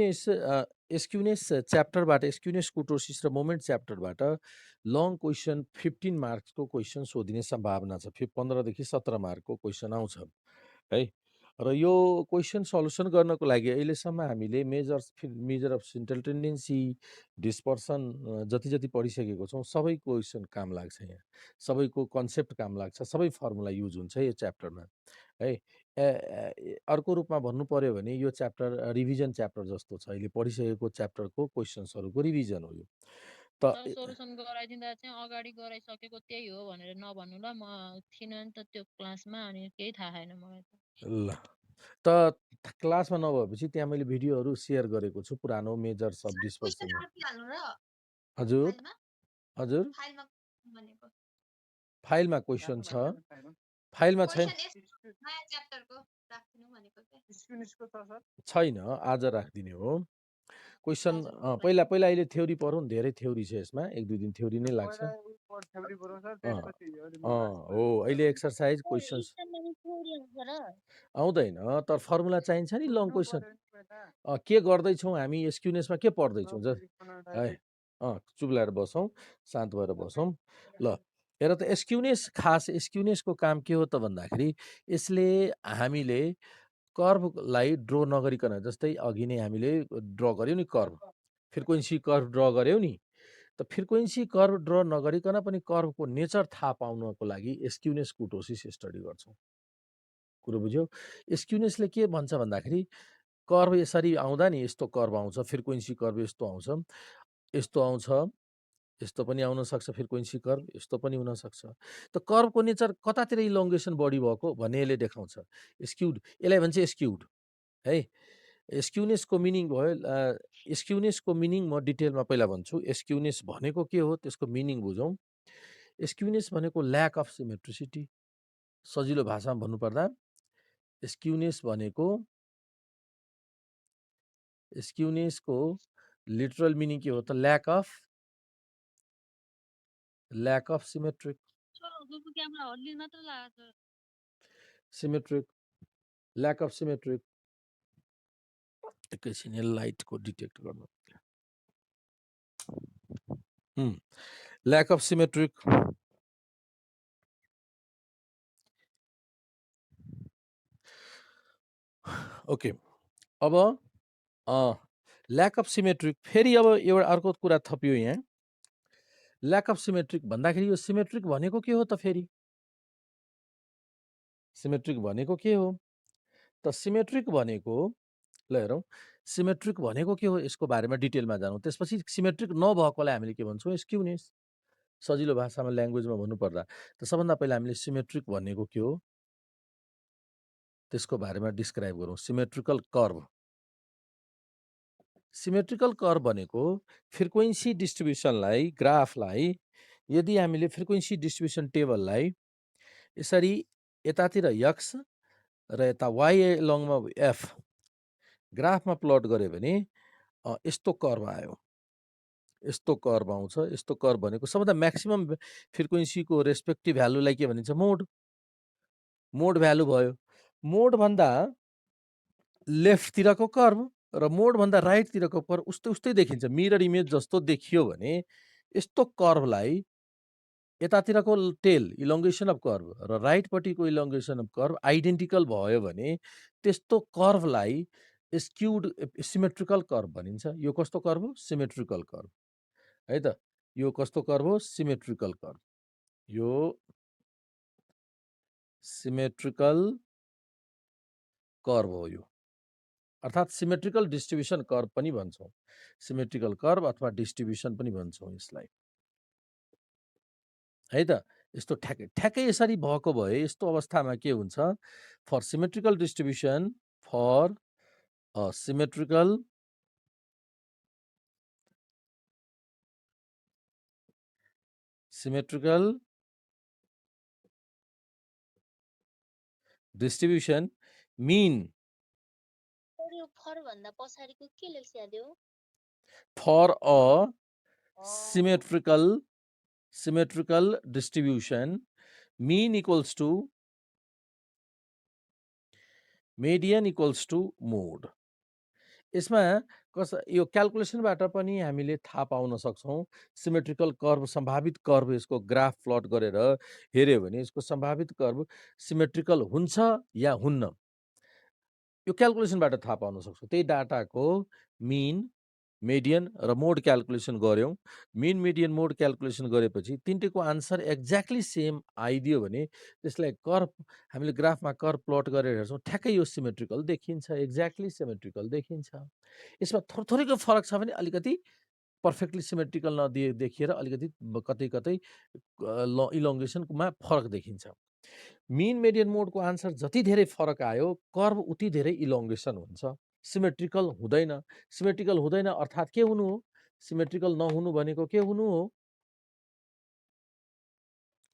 एस्क्युनेस च्याप्टरबाट एस्क्युनेस कुटोसिस र moment च्याप्टरबाट long question 15 मार्क्सको question सोधिने सम्भावना छ। 15 देखि 17 मार्कको क्वेसन आउँछ है। र यो क्वेसन सल्युसन गर्नको लागि अहिलेसम्म हामीले measure of central tendency, dispersion जति जति पढिसकेको छौँ सबै क्वेसन काम लाग्छ यहाँ, सबैको कन्सेप्ट काम लाग्छ, सबै फर्मुला युज हुन्छ यो च्याप्टरमा है। अर्को रूपमा भन्नु पर्यो भने यो च्याप्टर रिभिजन च्याप्टर जस्तो छ, अहिले पढिसकेको च्याप्टरको क्वेसन्सहरूको रिभिजन हो यो। त सोल्युसन गराइदिँदा चाहिँ अगाडि गराइसकेको त्यही हो भनेर नभन्नु ल, म थिइनँ नि त त्यो क्लासमा, अनि केही थाहा छैन मलाई त। ल त क्लासमा नभएपछि त्यहाँ मैले भिडियोहरू सेयर गरेको छु पुरानो मेजर सब डिस्पर्सन। हजुर हजुर फाइलमा क्वेसन छ, फाइलमा छैन छैन, आज राखिदिने हो क्वेसन। पहिला पहिला अहिले थ्योरी पढौँ, धेरै थ्योरी छ यसमा, 1-2 दिन थ्योरी नै लाग्छ। हो अहिले एक्सर्साइज क्वेसन्स आउँदैन, तर फर्मुला चाहिन्छ नि लङ क्वेसन। के गर्दैछौँ हामी एस्क्युनेसमा, के पढ्दैछौँ है। चुप लाएर बसौँ, शान्त भएर बसौँ। ल हेर त, एस्क्युनेस खास एस्क्युनेसको काम के हो त भन्दाखेरि यसले हामीले कर्भलाई ड्र नगरिकन, जस्तै अघि नै हामीले ड्र गऱ्यौँ नि कर्भ, फ्रिक्वेन्सी कर्भ ड्र गऱ्यौँ नि, त फ्रिक्वेन्सी कर्भ ड्र नगरिकन पनि कर्भको नेचर थाहा पाउनको लागि एस्क्युनेस कुटोसिस स्टडी गर्छौँ। कुरो बुझ्यो? एस्क्युनेसले के भन्छ भन्दाखेरि कर्भ यसरी आउँदा नि यस्तो कर्भ आउँछ, फ्रिक्वेन्सी कर्भ यस्तो आउँछ, यस्तो आउँछ, यस्तो पनि आउन सक्छ, फ्रिक्वेन्सी कर्भ यस्तो पनि हुन सक्छ। त कर्भको नेचर कतातिर इलोङ्गेसन बढी भएको भन्ने यसले देखाउँछ। स्क्युड, यसलाई भन्छ स्क्युड है। एस्क्युनेसको मिनिङ भयो, एस्क्युनेसको मिनिङ म डिटेलमा पहिला भन्छु। एस्क्युनेस भनेको के हो त्यसको मिनिङ बुझौँ। एस्क्युनेस भनेको ल्याक अफ सिमेट्रिसिटी, सजिलो भाषामा भन्नुपर्दा एस्क्युनेस भनेको, एस्क्युनेसको लिटरल मिनिङ के हो त lack of symmetric, symmetric, lack of symmetric. एकैछिन लाइटको डिटेक्ट गर्नु, ल्याक अफ सिमेट्रिक। ओके, अब ल्याक अफ सिमेट्रिक, फेरि अब एउटा अर्को कुरा थपियो यहाँ। ल्याक अफ सिमेट्रिक भन्दाखेरि यो सिमेट्रिक भनेको के हो त? फेरि सिमेट्रिक भनेको के हो त? सिमेट्रिक भनेको, ल हेरौँ, सिमेट्रिक भनेको के हो यसको बारेमा डिटेलमा जानौँ, त्यसपछि सिमेट्रिक नभएकोलाई हामीले के भन्छौँ? एस्क्युनेस। सजिलो भाषामा ल्याङ्ग्वेजमा भन्नुपर्दा त सबभन्दा पहिला हामीले सिमेट्रिक भनेको के हो त्यसको बारेमा डिस्क्राइब गरौँ। सिमेट्रिकल कर्भ, सिमेट्रिकल कर्भ भनेको फ्रिक्वेन्सी डिस्ट्रिब्युसनलाई, ग्राफलाई यदि हामीले फ्रिक्वेन्सी डिस्ट्रिब्युसन टेबललाई यसरी यतातिर एक्स र यता वाइ लङमा एफ ग्राफमा प्लट गऱ्यो भने यस्तो कर्भ आयो, यस्तो कर्भ आउँछ। यस्तो कर्भ भनेको सबभन्दा म्याक्सिमम फ्रिक्वेन्सीको रेस्पेक्टिभ भ्यालुलाई के भनिन्छ? मोड। मोड भ्यालु भयो। मोडभन्दा लेफ्टतिरको कर्भ र मोडभन्दा राइटतिरको कर्भ उस्तै उस्तै देखिन्छ, मिरर इमेज जस्तो देखियो भने यस्तो कर्भलाई यतातिरको टेल इलोङ्गेसन अफ कर्भ र राइटपट्टिको इलोङ्गेसन अफ कर्भ आइडेन्टिकल भयो भने त्यस्तो कर्भलाई स्क्युड सिमेट्रिकल कर्भ भनिन्छ। यो कस्तो कर्भ हो? सिमेट्रिकल कर्भ है त। यो कस्तो कर्भ हो? Symmetrical curve. यो सिमेट्रिकल कर्भ हो यो, अर्थात् सिमेट्रिकल डिस्ट्रिब्युसन कर्भ पनि भन्छौँ। सिमेट्रिकल कर्भ अथवा डिस्ट्रिब्युसन पनि भन्छौँ यसलाई है त। यस्तो ठ्याक्कै यसरी भएको भए यस्तो अवस्थामा के हुन्छ? For symmetrical distribution, for symmetrical distribution mean for a symmetrical distribution, mean equals to median equals to mode. यसमा यो क्याल्कुलेसनबाट पनि हामीले थाहा पाउन सक्छौँ सिमेट्रिकल कर्भ सम्भावित कर्भ यसको ग्राफ प्लट गरेर हेऱ्यो भने यसको सम्भावित कर्भ सिमेट्रिकल हुन्छ या हुन्न यो क्याल्कुलेसनबाट थाहा पाउन सक्छौँ त्यही डाटाको मिन मेडियन र मोड क्याल्कुलेसन गऱ्यौँ मिन मेडियन मोड क्याल्कुलेसन गरेपछि तिनटैको आन्सर एक्ज्याक्टली सेम आइदियो भने त्यसलाई कर्भ हामीले ग्राफमा कर्भ प्लट गरेर हेर्छौँ ठ्याक्कै यो सिमेट्रिकल देखिन्छ एक्ज्याक्टली सिमेट्रिकल देखिन्छ यसमा थोरैको फरक छ भने अलिकति पर्फेक्टली सिमेट्रिकल देखिएर अलिकति कतै कतै इलोङ्गेसनमा फरक देखिन्छ मिन मेडियन मोडको आन्सर जति धेरै फरक आयो कर्भ उति धेरै इलोङ्गेसन हुन्छ सिमेट्रिकल हुँदैन सिमेट्रिकल हुँदैन अर्थात् के हुनु हो सिमेट्रिकल नहुनु भनेको के हुनु हो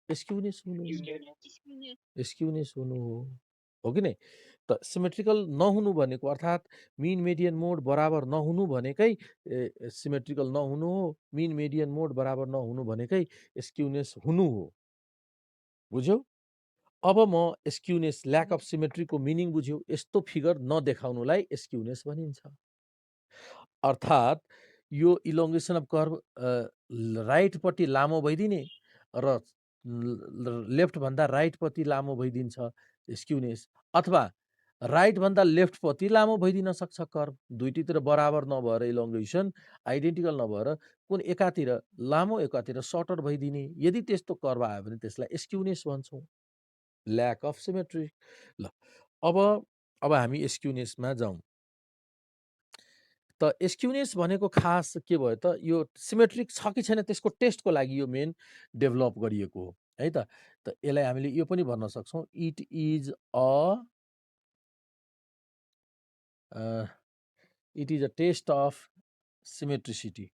स्क्युनेस हुनु स्क्युनेस हुनु हो कि नै त सिमेट्रिकल नहुनु भनेको अर्थात् मिन मेडियन मोड बराबर नहुनु भनेकै सिमेट्रिकल नहुनु हो मिन मेडियन मोड बराबर नहुनु भनेकै स्क्युनेस हुनु हो बुझ्यौ अब म स्क्युनेस ल्याक अफ सिमेट्रीको मिनिङ बुझ्यो यस्तो फिगर नदेखाउनुलाई स्क्युनेस भनिन्छ अर्थात् यो इलोङ्गेसन अफ कर्भ राइटपट्टि लामो भइदिने र लेफ्टभन्दा राइटपट्टि लामो भइदिन्छ स्क्युनेस अथवा राइटभन्दा लेफ्टपट्टि लामो भइदिन सक्छ कर्भ दुईटीतिर बराबर नभएर इलोङ्गेसन आइडेन्टिकल नभएर कुन एकातिर लामो एकातिर सर्टर भइदिने यदि त्यस्तो कर्भ आयो भने त्यसलाई स्क्युनेस भन्छौँ ल्याक अफ सिमेट्री ल अब हामी स्क्युनेसमा जाउँ त स्क्युनेस भनेको खास के भयो त यो सिमेट्रिक छ कि छैन त्यसको टेस्टको लागि यो मेन डेभलप गरिएको हो है त यसलाई हामीले यो पनि भन्न सक्छौँ it is a test of symmetricity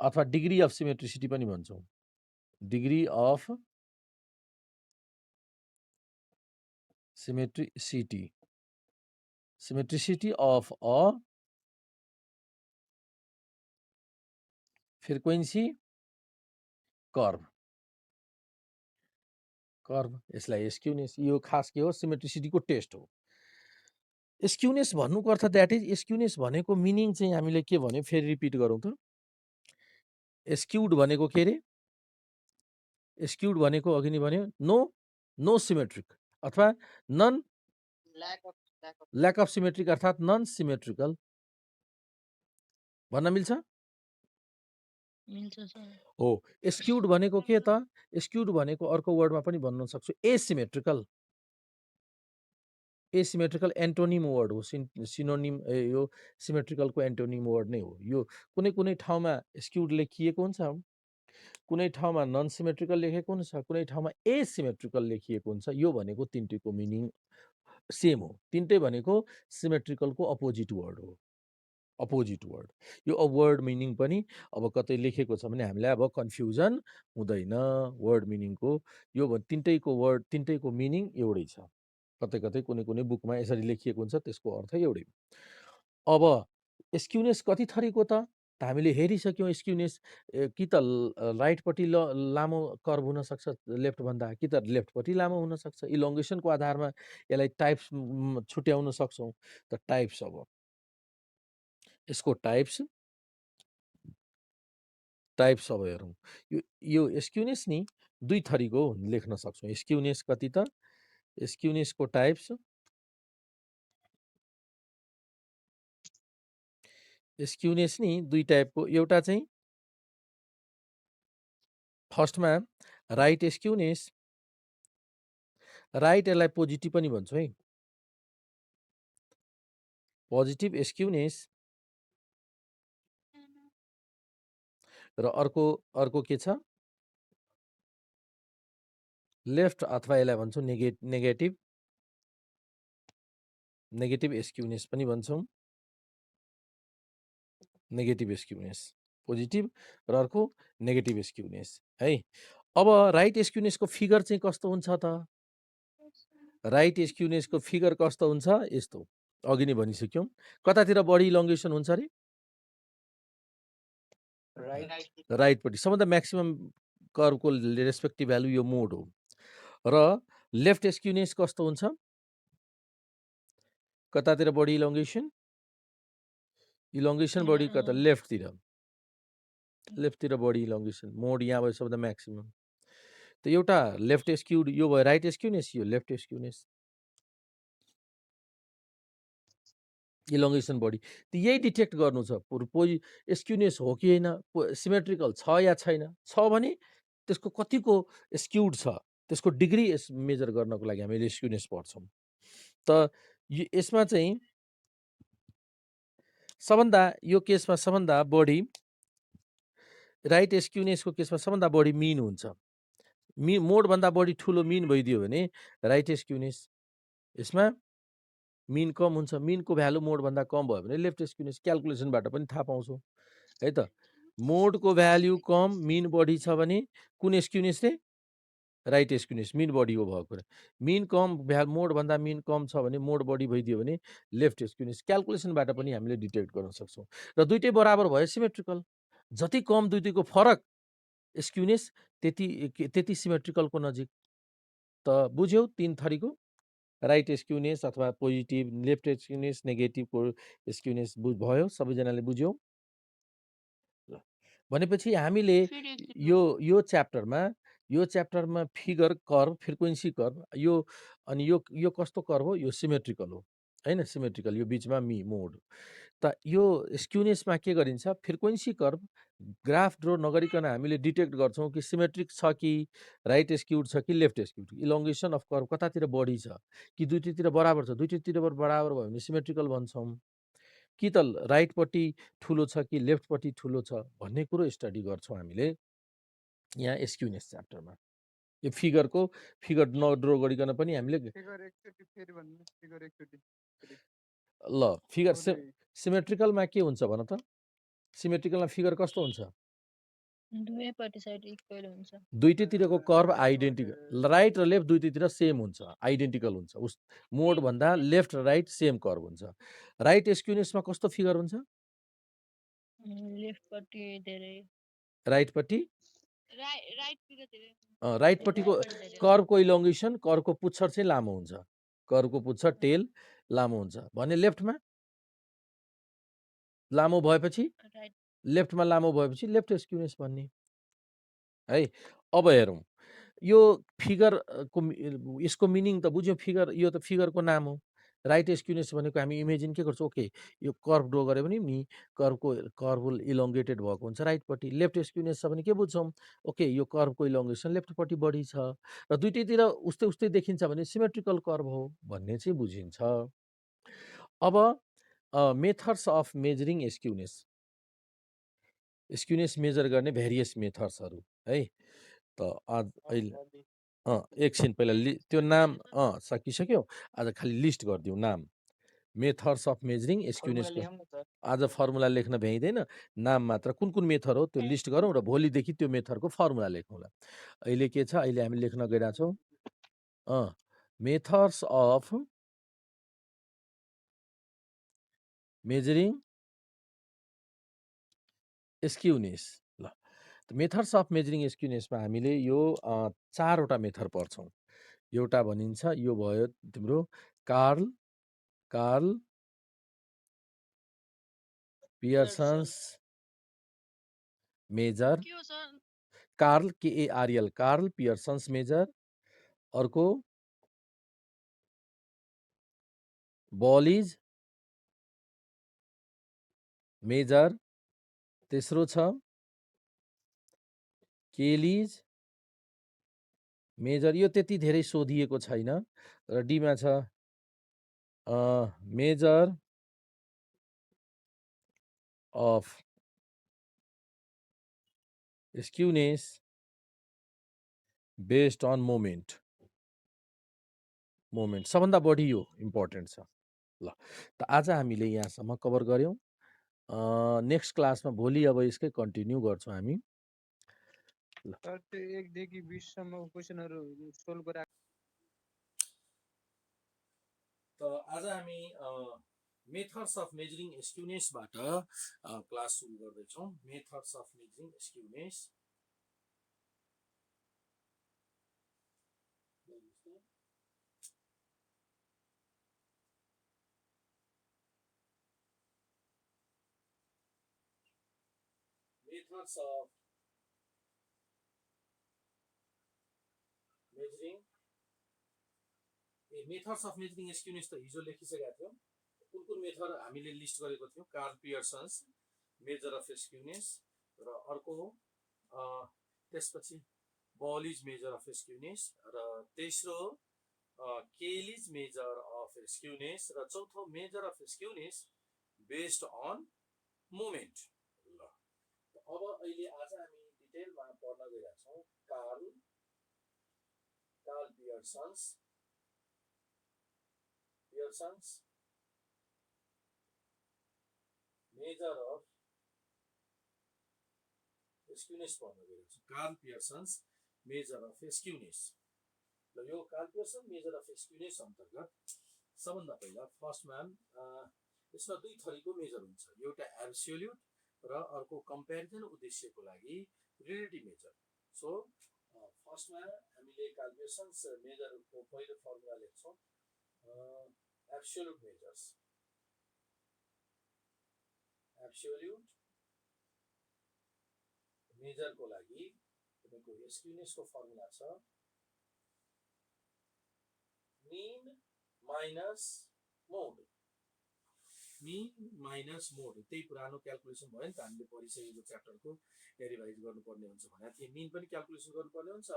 अथवा डिग्री अफ सिमेट्रिसिटी पनि भन्छौँ degree of symmetricity of a frequency curve यसलाई स्क्युनेस यो खास के हो सिमेट्रिसिटीको टेस्ट हो स्क्युनेस भन्नुको अर्थ द्याट इज स्क्युनेस भनेको मिनिङ चाहिँ हामीले के भन्यो फेरि रिपिट गरौँ त स्क्युड भनेको के अरे स्क्युड भनेको अघि नै भन्यो नो सिमेट्रिक अथवा नन ल्याक अफ सिमेट्रिक अर्थात् नन सिमेट्रिकल भन्न मिल्छ हो स्क्युड भनेको के त स्क्युड भनेको अर्को वर्डमा पनि भन्न सक्छु एसिमेट्रिकल एन्टोनिम वर्ड हो सिनोनिम यो सिमेट्रिकलको एन्टोनिम वर्ड नै हो यो कुनै कुनै ठाउँमा स्क्युड लेखिएको हुन्छ कुनै ठाउँमा नन सिमेट्रिकल लेखेको हुन्छ कुनै ठाउँमा एसिमेट्रिकल लेखिएको हुन्छ यो भनेको तिनटैको मिनिङ सेम हो तिनटै भनेको सिमेट्रिकलको अपोजिट वर्ड हो यो वर्ड मिनिङ पनि अब कतै लेखेको छ भने हामीलाई अब कन्फ्युजन हुँदैन वर्ड मिनिङको यो तिनटैको मिनिङ एउटै छ कतै कतै कुनै कुनै बुकमा यसरी लेखिएको हुन्छ त्यसको अर्थ एउटै अब स्क्युनेस कति थरीको त हामीले हेरिसक्यौँ स्क्युनेस कि त राइटपट्टि लामो कर्भ हुनसक्छ लेफ्टभन्दा कि त लेफ्टपट्टि लामो हुनसक्छ इलोङ्गेसनको आधारमा यसलाई टाइप्स छुट्याउन सक्छौँ त टाइप्स अब यसको टाइप्स अब हेरौँ यो स्क्युनेस नि दुई थरीको लेख्न सक्छौँ स्क्युनेस कति त स्क्युनेसको टाइप्स स्क्युनेस नि दुई टाइपको एउटा चाहिँ फर्स्टमा राइट स्क्युनेस राइट यसलाई पोजिटिभ पनि भन्छौँ है पोजिटिभ स्क्युनेस र अर्को के छ लेफ्ट अथवा यसलाई भन्छौँ नेगेटिभ स्क्युनेस पनि भन्छौँ नेगेटिभ स्क्युनेस पोजिटिभ र अर्को नेगेटिभ स्क्युनेस है अब राइट स्क्युनेसको फिगर चाहिँ कस्तो हुन्छ त राइट स्क्युनेसको फिगर कस्तो हुन्छ यस्तो अघि नै भनिसक्यौँ कतातिर बढी इलोङ्गेसन हुन्छ अरे राइटपट्टि सबभन्दा म्याक्सिमम कर्भको रेस्पेक्टिभ भ्यालु यो मोड हो र लेफ्ट स्क्युनेस कस्तो हुन्छ कतातिर बढी इलोङ्गेसन बढी कता लेफ्टतिर बढी इलोङ्गेसन मोड यहाँ भयो सबभन्दा म्याक्सिमम त एउटा लेफ्ट स्क्युड यो भयो राइट स्क्युनेस यो लेफ्ट स्क्युनेस इलोङ्गेसन बढी त यही डिटेक्ट गर्नु छ स्क्युनेस हो कि होइन सिमेट्रिकल छ या छैन छ भने त्यसको कतिको स्क्युड छ त्यसको डिग्री मेजर गर्नको लागि हामीले स्क्युनेस पढ्छौँ त यसमा चाहिँ सबभन्दा यो केसमा सबभन्दा बढी राइट स्क्युनेसको केसमा सबभन्दा बढी मिन हुन्छ मोडभन्दा बढी ठुलो मिन भइदियो भने राइट स्क्युनेस यसमा मिन कम हुन्छ मिनको भ्यालु मोडभन्दा कम भयो भने लेफ्ट स्क्युनेस क्यालकुलेसनबाट पनि थाहा पाउँछौँ है त मोडको भ्याल्यु कम मिन बढी छ भने कुन स्क्युनेसले राइट स्क्युनेस मिन बढी हो भएको कुरा मिन कम मोडभन्दा मिन कम छ भने मोड बढी भइदियो भने लेफ्ट स्क्युनेस क्यालकुलेसनबाट पनि हामीले डिटेक्ट गर्न सक्छौँ र दुइटै बराबर भयो सिमेट्रिकल जति कम दुइटैको फरक स्क्युनेस त्यति सिमेट्रिकलको नजिक त बुझ्यौ तीन थरीको राइट स्क्युनेस अथवा पोजिटिभ लेफ्ट स्क्युनेस नेगेटिभको स्क्युनेस भयो सबैजनाले बुझ्यौ भनेपछि हामीले यो च्याप्टरमा फिगर कर्भ फ्रिक्वेन्सी कर्भ यो अनि यो कस्तो कर्भ हो यो सिमेट्रिकल हो हैन सिमेट्रिकल यो बिचमा मोड त यो स्क्युनेसमा के गरिन्छ फ्रिक्वेन्सी कर्भ ग्राफ ड्रो नगरिकन हामीले डिटेक्ट गर्छौँ कि सिमेट्रिक छ कि राइट स्क्युड छ कि लेफ्ट स्क्युड इलोङ्गेसन अफ कर्भ कतातिर बढी छ कि दुइटैतिर बराबर छ दुइटैतिर बराबर भयो भने सिमेट्रिकल भन्छौँ कि त राइटपट्टि ठुलो छ कि लेफ्टपट्टि ठुलो छ भन्ने कुरो स्टडी गर्छौँ हामीले यहाँ स्क्युनेस च्याप्टरमा यो फिगर ड्रो गरिकन पनि हामीले ल फिगर सिमेट्रिकलमा के हुन्छ भन त सिमेट्रिकलमा फिगर कस्तो हुन्छ दुइटैतिरको कर्भ आइडेन्टिकल राइट र लेफ्ट दुइटैतिर सेम हुन्छ आइडेन्टिकल हुन्छ मोड भन्दा लेफ्ट र राइट सेम कर्भ हुन्छ राइट स्क्युनेसमा कस्तो फिगर हुन्छ राइटपट्टिको कर्भको इलोङ्गेसन कर्भको पुच्छर चाहिँ लामो हुन्छ कर्भको पुच्छर टेल लामो हुन्छ भने लेफ्टमा लामो भएपछि लेफ्ट स्क्युनेस भन्ने है अब हेरौँ यो फिगरको यसको मिनिङ त बुझ्यौ फिगर यो त फिगरको नाम हो राइट स्क्युनेस भनेको हामी इमेजिन के गर्छौँ ओके यो कर्भ ड्रो गऱ्यो भने नि कर्भ इलोङ्गेटेड भएको हुन्छ राइटपट्टि लेफ्ट स्क्युनेस छ भने के बुझ्छौँ ओके यो कर्भको इलोङ्गेसन लेफ्टपट्टि बढी छ र दुइटैतिर उस्तै देखिन्छ भने सिमेट्रिकल कर्भ हो भन्ने चाहिँ बुझिन्छ अब methods of measuring skewness measure गर्ने भेरियस मेथड्सहरू है त आज अहिले एकछिन पहिला त्यो नाम सकिसक्यो आज खालि लिस्ट गरिदिउँ नाम मेथड्स अफ मेजरिङ स्क्युनेसको आज फर्मुला लेख्न भ्याइँदैन नाम मात्र कुन मेथड हो त्यो लिस्ट गरौँ र भोलिदेखि त्यो मेथडको फर्मुला लेखौँला अहिले के छ अहिले हामी लेख्न गइरहेको छौँ मेथड्स अफ मेजरिङ स्क्युनेस ल मेथड्स अफ मेजरिङ स्क्युनेसमा हामीले यो चारवटा मेथड पढ्छौँ एउटा भनिन्छ यो भयो तिम्रो Karl Pearson's measure Karl KARL Karl Pearson's measure अर्को बलिज मेजर तेस्रो छ केलिज मेजर यो त्यति धेरै सोधिएको छैन र डीमा छ measure of skewness based on moment सबभन्दा बढी यो इम्पोर्टेन्ट छ ल त आज हामीले यहाँसम्म कभर गऱ्यौँ नेक्स्ट क्लासमा भोलि अब यसकै कन्टिन्यू गर्छौँ हामी सर त्यो 1 देखि 20 सम्मको क्वेशनहरु सोल्भ गरा त आज हामी मेथड्स अफ मेजरिङ स्क्युनेसबाट क्लास सुरु गर्दैछौँ methods of measuring skewness methods of measuring methods of measuring skewness त हिजो लेखिसकेका थियौँ कुन मेथड हामीले लिस्ट गरेको थियौँ Karl Pearson's measure of skewness र अर्को त्यसपछि बलिज मेजर अफ स्क्युनेस र तेस्रो केलिज मेजर अफ स्क्युनेस र चौथो measure of skewness based on moment ल अब अहिले आज हामी डिटेलमा पढ्न गइरहेछौँ Karl Pearson's measure of skewness पढ्न गइरहेको छु Karl Pearson's measure of skewness ल यो Karl Pearson measure of skewness अन्तर्गत सबभन्दा पहिला फर्स्टमा यसमा दुई थरीको मेजर हुन्छ एउटा एब्सोल्युट र अर्को कम्पेरिजन उद्देश्यको लागि रिलेटिभ मेजर सो फर्स्टमा हामीले कार्ल पियर्सन्स मेजरको पहिलो फर्मुला लेख्छौँ absolute measures absolute measure को लागि तपाईको स्क्युनेस को फर्मुला छ mean minus mode त्यही पुरानो क्याल्कुलेसन भयो नि त हामीले पढिसकेको च्याप्टरको रिभाइज गर्नुपर्ने हुन्छ भने त्यो mean पनि क्याल्कुलेसन गर्नुपर्ने हुन्छ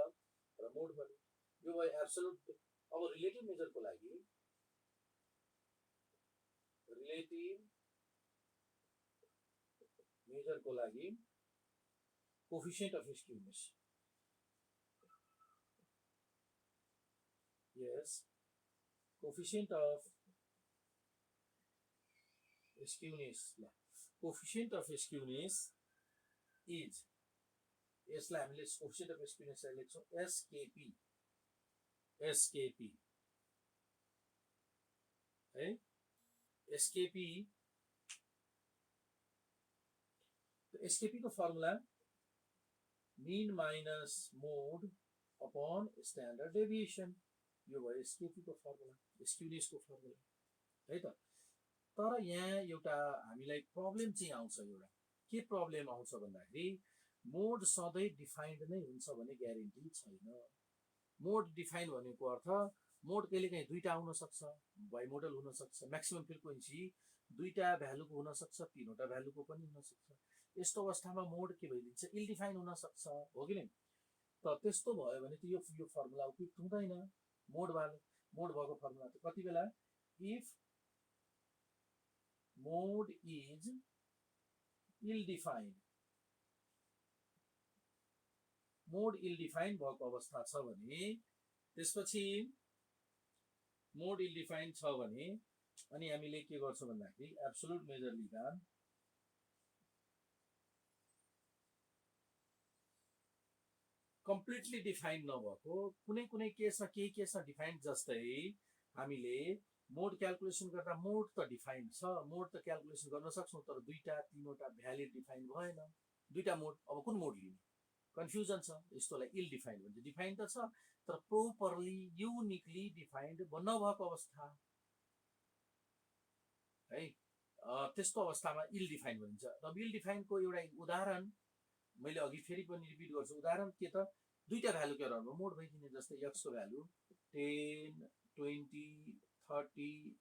र मोड पनि यो भयो एब्सोल्युट अब रिलेटिभ मेजर को लागि रिलेटिभ मेजर को लागि coefficient of skewness yes coefficient of skewness ल कोफिसिएन्ट अफ स्क्युनेस इज यसलाई हामीले कोफिसिएन्ट अफ स्क्युनेस लेख्छौँ एसकेपी है एसकेपी को फर्मुला मीन माइनस मोड अपॉन स्टैंडर्ड डेभिएसन यो भयो एसकेपी को फर्मुला स्क्युनेस को फर्मुला है त तर यहाँ एउटा हामीलाई प्रब्लम चाहिँ आउँछ एउटा के प्रब्लम आउँछ भन्दाखेरि मोड सधैँ डिफाइन्ड नै हुन्छ भन्ने ग्यारेन्टी छैन मोड डिफाइन भनेको अर्थ मोड कहिलेकाहीँ दुईटा आउन सक्छ बाइमोडल हुन सक्छ म्याक्सिमम फ्रिक्वेन्सी दुईटा भ्यालुको हुन सक्छ तीनवटा भ्यालुको पनि हुन सक्छ यस्तो अवस्थामा मोड के भइदिन्छ इल डिफाइन हुन सक्छ हो कि नै त त्यस्तो भयो भने त यो फर्मुला उपयुक्त हुँदैन मोड भएको फर्मुला त कति बेला if mode is ill define भएको अवस्था छ भने त्यसपछि मोड इल डिफाइन छ भने अनि हामीले के गर्छौं भन्दाखेरि एब्सोल्युट मेजर लिँदा कम्प्लिटली डिफाइन नभएको कुनै केसमा डिफाइन जस्तै हामीले मोड क्याल्कुलेसन गर्दा मोड त डिफाइन छ मोड त क्याल्कुलेसन गर्न सक्छौं तर दुईटा तीनवटा भ्यालु डिफाइन भएन दुईटा मोड अब कुन मोड लिने कन्फ्युजन छ यस्तोलाई इल डिफाइन भन्छ डिफाइन त छ तर प्रोपरली युनिकली डिफाइन्ड नभएको अवस्था है त्यस्तो अवस्थामा इल डिफाइन भनिन्छ र इल डिफाइनको एउटा उदाहरण मैले अघि फेरि पनि रिपिट गर्छु उदाहरण के त दुईटा भ्यालु के रहनु मोड भइदिने जस्तै x को भ्यालु 10 20 30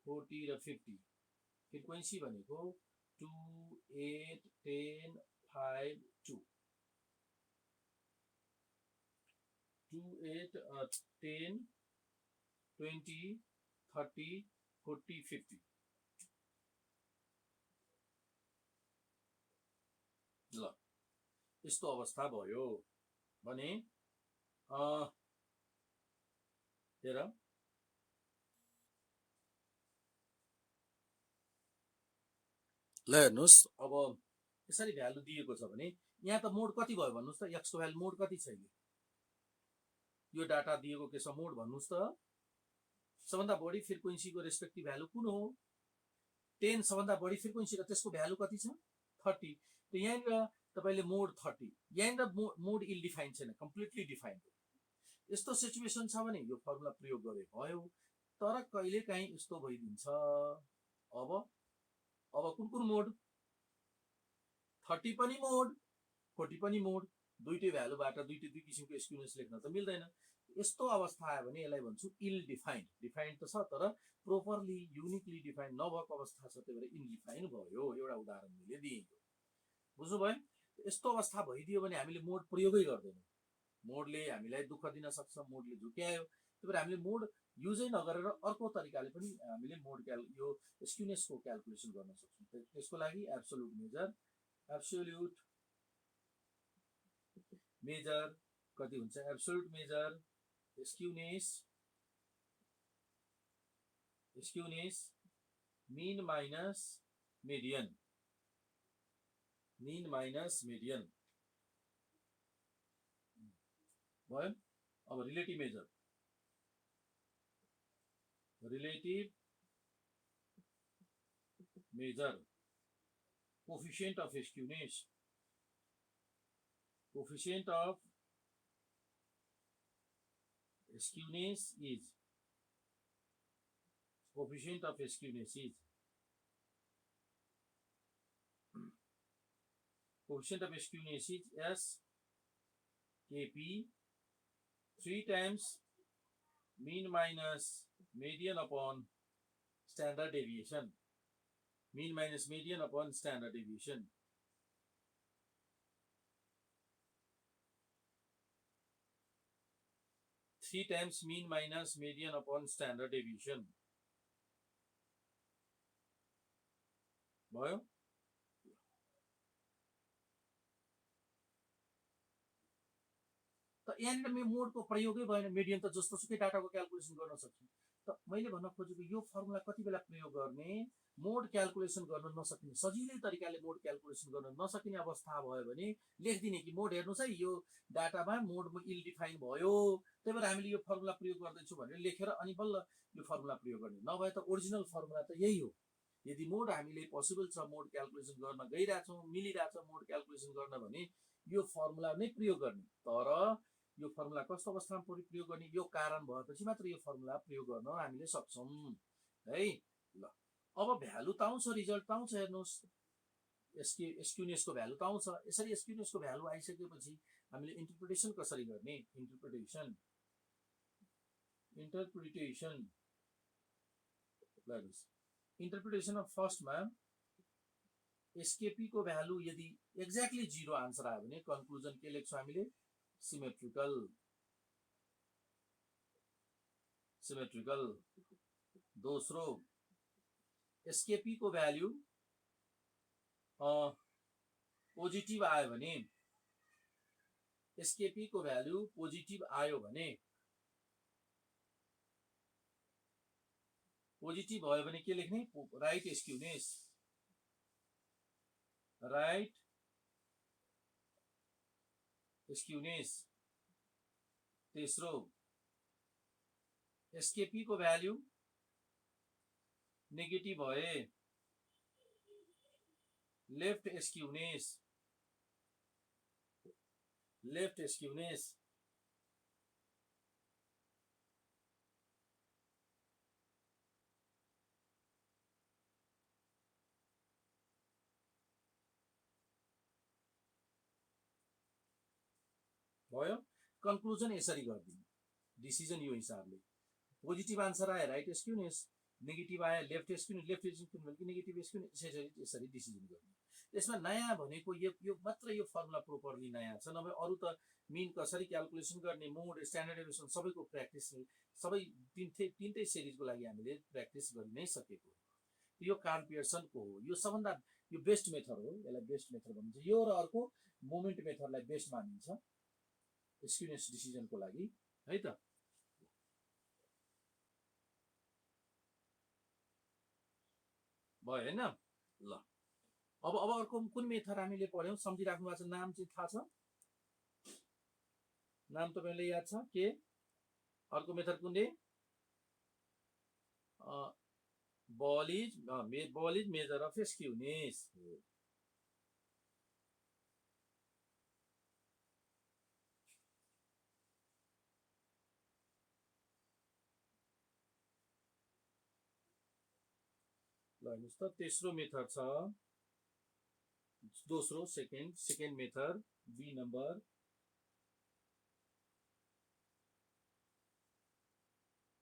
40 र 50 फ्रिक्वेन्सी भनेको 2 8 10 5 2 8 10 20 30 40 50 ल यस्तो अवस्था भयो भने हेर ल हेर्नुस् अब यसरी भ्यालु दिएको छ भने यहाँ त मोड कति भयो भन्नुस् त x को भ्यालु मोड कति छ यो डाटा दिएको के छ मोड भन्नुस् त सबभन्दा बढी फ्रिक्वेन्सीको रेस्पेक्टिभ भ्यालु कुन हो 10 सबभन्दा बढी फ्रिक्वेन्सी र त्यसको भ्यालु कति छ 30 त यहाँ तपाईले मोड 30 यहाँ मोड इल डिफाइन छैन कम्प्लिटली डिफाइन्ड यस्तो सिचुएसन छ भने यो फर्मुला प्रयोग गरे भयो तर कहिले काहीँ यस्तो भइदिन्छ अब कुन मोड 30 पनि मोड 40 पनि मोड, दुईटै भ्यालुबाट दुई किसिमको स्क्युनेस लेख्न त मिल्दैन। यस्तो अवस्था आयो भने यसलाई भन्छु इल डिफाइन्ड। डिफाइन्ड त छ तर प्रोपरली युनिकली डिफाइन्ड नभएको अवस्था छ, त्यही भएर इनडिफाइन्ड भयो। एउटा उदाहरण मैले दिएँ, बुझ्नुभयो? यस्तो अवस्था भइदियो भने हामीले मोड प्रयोगै गर्दैनौँ। मोडले हामीलाई दुःख दिन सक्छ, मोडले झुक्यायो, त्यही भएर हामीले मोड युजै नगरेर अर्को तरिकाले पनि हामीले मोड यो स्क्युनेसको क्यालकुलेसन गर्न सक्छौँ। त्यसको लागि एब्सोल्युट मेजर कति हुन्छ? Absolute measure skewness mean minus median भयो। अब relative measure coefficient of skewness is S Kp 3 times mean minus median upon standard deviation. Mean minus median upon standard deviation. Three times mean minus median upon standard deviation. भयो। त यहाँनिर मोडको प्रयोगै भएन, median त जस्तो सुकै डाटाको calculation गर्न सक्छु। त मैले भन्न खोजेको यो फर्मुला कति बेला प्रयोग गर्ने? मोड क्यालकुलेसन गर्न नसकिने, सजिलै तरिकाले मोड क्यालकुलेसन गर्न नसकिने अवस्था भयो भने लेखिदिने कि मोड हेर्नुहोस् है, यो डाटामा मोड इल डिफाइन भयो, त्यही भएर हामीले यो फर्मुला प्रयोग गर्दैछौँ भनेर लेखेर अनि बल्ल यो फर्मुला प्रयोग गर्ने। नभए त ओरिजिनल फर्मुला त यही हो। यदि मोड हामीले पोसिबल छ मोड क्यालकुलेसन गर्न गइरहेछौँ, मिलिरहेछ मोड क्यालकुलेसन गर्न भने यो फर्मुला नै प्रयोग गर्ने। तर यो फर्मुला कस्तो अवस्थामा प्रयोग गर्ने? यो कारण भएपछि मात्र यो फर्मुला प्रयोग गर्न हामीले सक्छौँ है। ल अब भ्यालु त आउँछ, रिजल्ट त आउँछ, हेर्नुहोस् स्क्युनेसको भ्यालु त आउँछ। यसरी स्क्युनेसको भ्यालु आइसकेपछि हामीले इन्टरप्रिटेसन कसरी गर्ने? इन्टरप्रिटेसन अफ फर्स्टमा एसकेपी को भ्यालु यदि एक्ज्याक्टली 0 आन्सर आयो भने कन्क्लुजन के लेख्छौँ हामीले? सिमेट्रिकल। दोस्रो एसकेपी को भ्यालु पोजिटिभ आयो भने, एसकेपी को भ्यालु पोजिटिभ आयो भने, पोजिटिभ भयो भने के लेख्ने? Right skewness. तेस्रो एसकेपी को भ्यालु नेगेटिभ भए लेफ्ट स्क्युनेस। भयो। कन्क्लुजन यसरी गरिदिनु, डिसिजन यो हिसाबले। पोजिटिभ आन्सर आयो राइट स्क्युनेस, नेगेटिभ आयो लेफ्ट स्क्युनेस भनेको नेगेटिभ स्क्युनेस, यसरी डिसिजन गर्ने। यसमा नयाँ भनेको यो मात्र यो फर्मुला प्रोपरली नयाँ छ, नभए अरू त मिन कसरी क्यालकुलेसन गर्ने, मोड, स्ट्यान्डर्ड डेभिएसन सबैको प्र्याक्टिस, सबै तिनटै सिरिजको लागि हामीले प्र्याक्टिस गरि नै सकेको हो। यो कार्ल पियर्सनको हो, यो सबभन्दा यो बेस्ट मेथड हो, यसलाई बेस्ट मेथड भनिन्छ। यो र अर्को मोमेन्ट मेथडलाई बेस्ट मानिन्छ स्क्युनेस डिसिजनको लागि है त। भयो हैन? ल अब अर्को कुन मेथड हामीले पढ्यौँ सम्झिराख्नु भएको छ? नाम चाहिँ थाहा छ? नाम तपाईलाई याद छ के? अर्को मेथड कुन? Bowley's measure of skewness. ल हेर्नुहोस् त, तेस्रो मेथड छ दोस्रो second method B number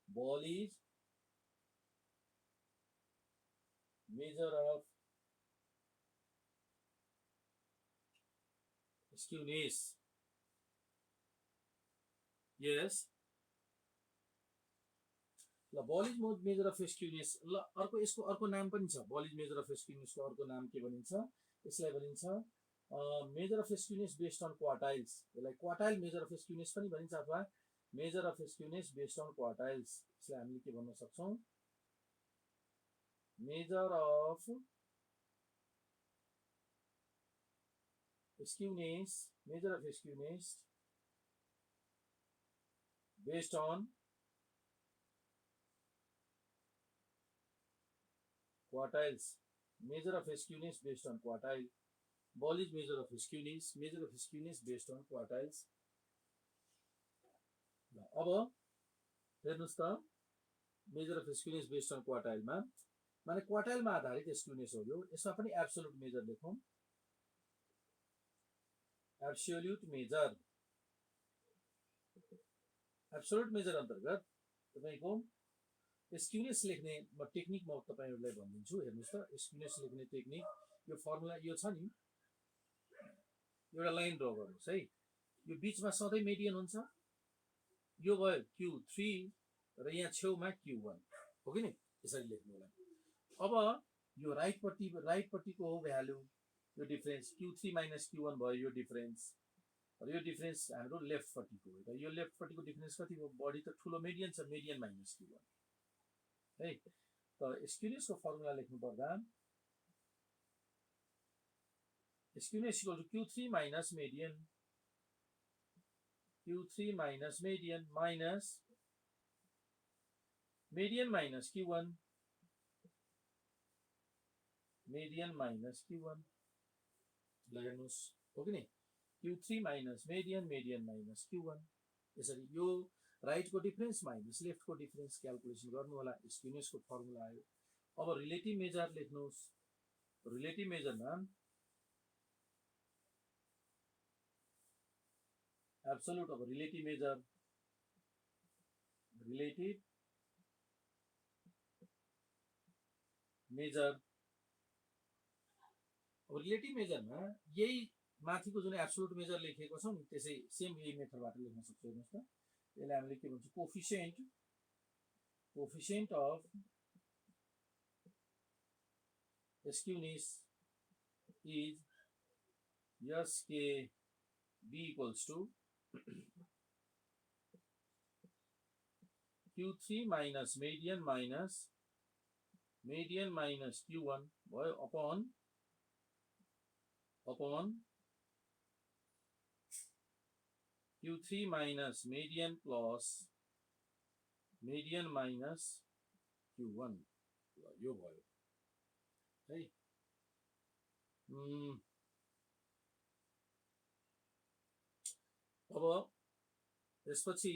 ball is measure of skewness. Yes. ल Bowley's measure of skewness ल अर्को यसको अर्को नाम पनि छ बल इज मेजर अफ स्क्युनेसको अर्को नाम के भनिन्छ यसलाई भनिन्छ measure of skewness based on quartiles यसलाई क्वार्टाइल मेजर अफ स्क्युनेस पनि भनिन्छ अथवा measure of skewness based on quartiles यसलाई हामीले के भन्न सक्छौँ measure of skewness measure of skewness based on quartiles measure of skewness based on quartile ball is measure of skewness based on quartiles अब हेर्नुस् त measure of skewness based on क्वार्टाइलमा माने क्वार्टाइलमा आधारित स्क्युनेस हो यो यसमा पनि एब्सोल्युट मेजर लेखौँ एब्सोल्युट मेजर अन्तर्गत तपाईको स्क्युनेस लेख्ने टेक्निक म तपाईहरुलाई भनिदिन्छु हेर्नुस् त स्क्युनेस लेख्ने टेक्निक यो फर्मुला यो छ नि एउटा लाइन ड्रा गर्नुस् है यो बीचमा सधैं मेडियन हुन्छ यो भयो Q3 र यहाँ छेउमा Q1 हो कि नि यसरी लेख्नु होला अब यो राइटपट्टिको हो भ्यालु यो डिफरेन्स Q3 - Q1 भयो यो डिफरेन्स र यो डिफरेन्स हाम्रो लेफ्टपट्टिको हो र यो लेफ्टपट्टिको डिफरेन्स कति हो बढी त ठुलो मेडियन छ मेडियन - Q1 है त स्क्युनेसको फर्मुला लेख्नु पर्दा skewness equal to Q3 minus median minus median minus Q1 ल हेर्नुस् हो कि नि Q3 minus median minus Q1 यसरी यो राइटको डिफरेन्स माइनस लेफ्टको डिफरेन्स क्याल्कुलेसन गर्नु होला स्क्युनेसको फर्मुला आयो अब रिलेटिभ मेजर लेख्नुस् रिलेटिभ मेजरमा एब्सोल्युट अब रिलेटिभ मेजर अब रिलेटिभ मेजरमा यही माथिको जुन एब्सोल्युट मेजर लेखेको छ नि त्यसै सेम यही मेथडबाट लेख्न सक्छौँ हेर्नुस् त यसलाई हामीले के भन्छौँ coefficient of skewness is SKB equals to Q3 minus median minus Q1 भयो upon Q3 minus median plus median minus Q1 यो भयो है अब त्यसपछि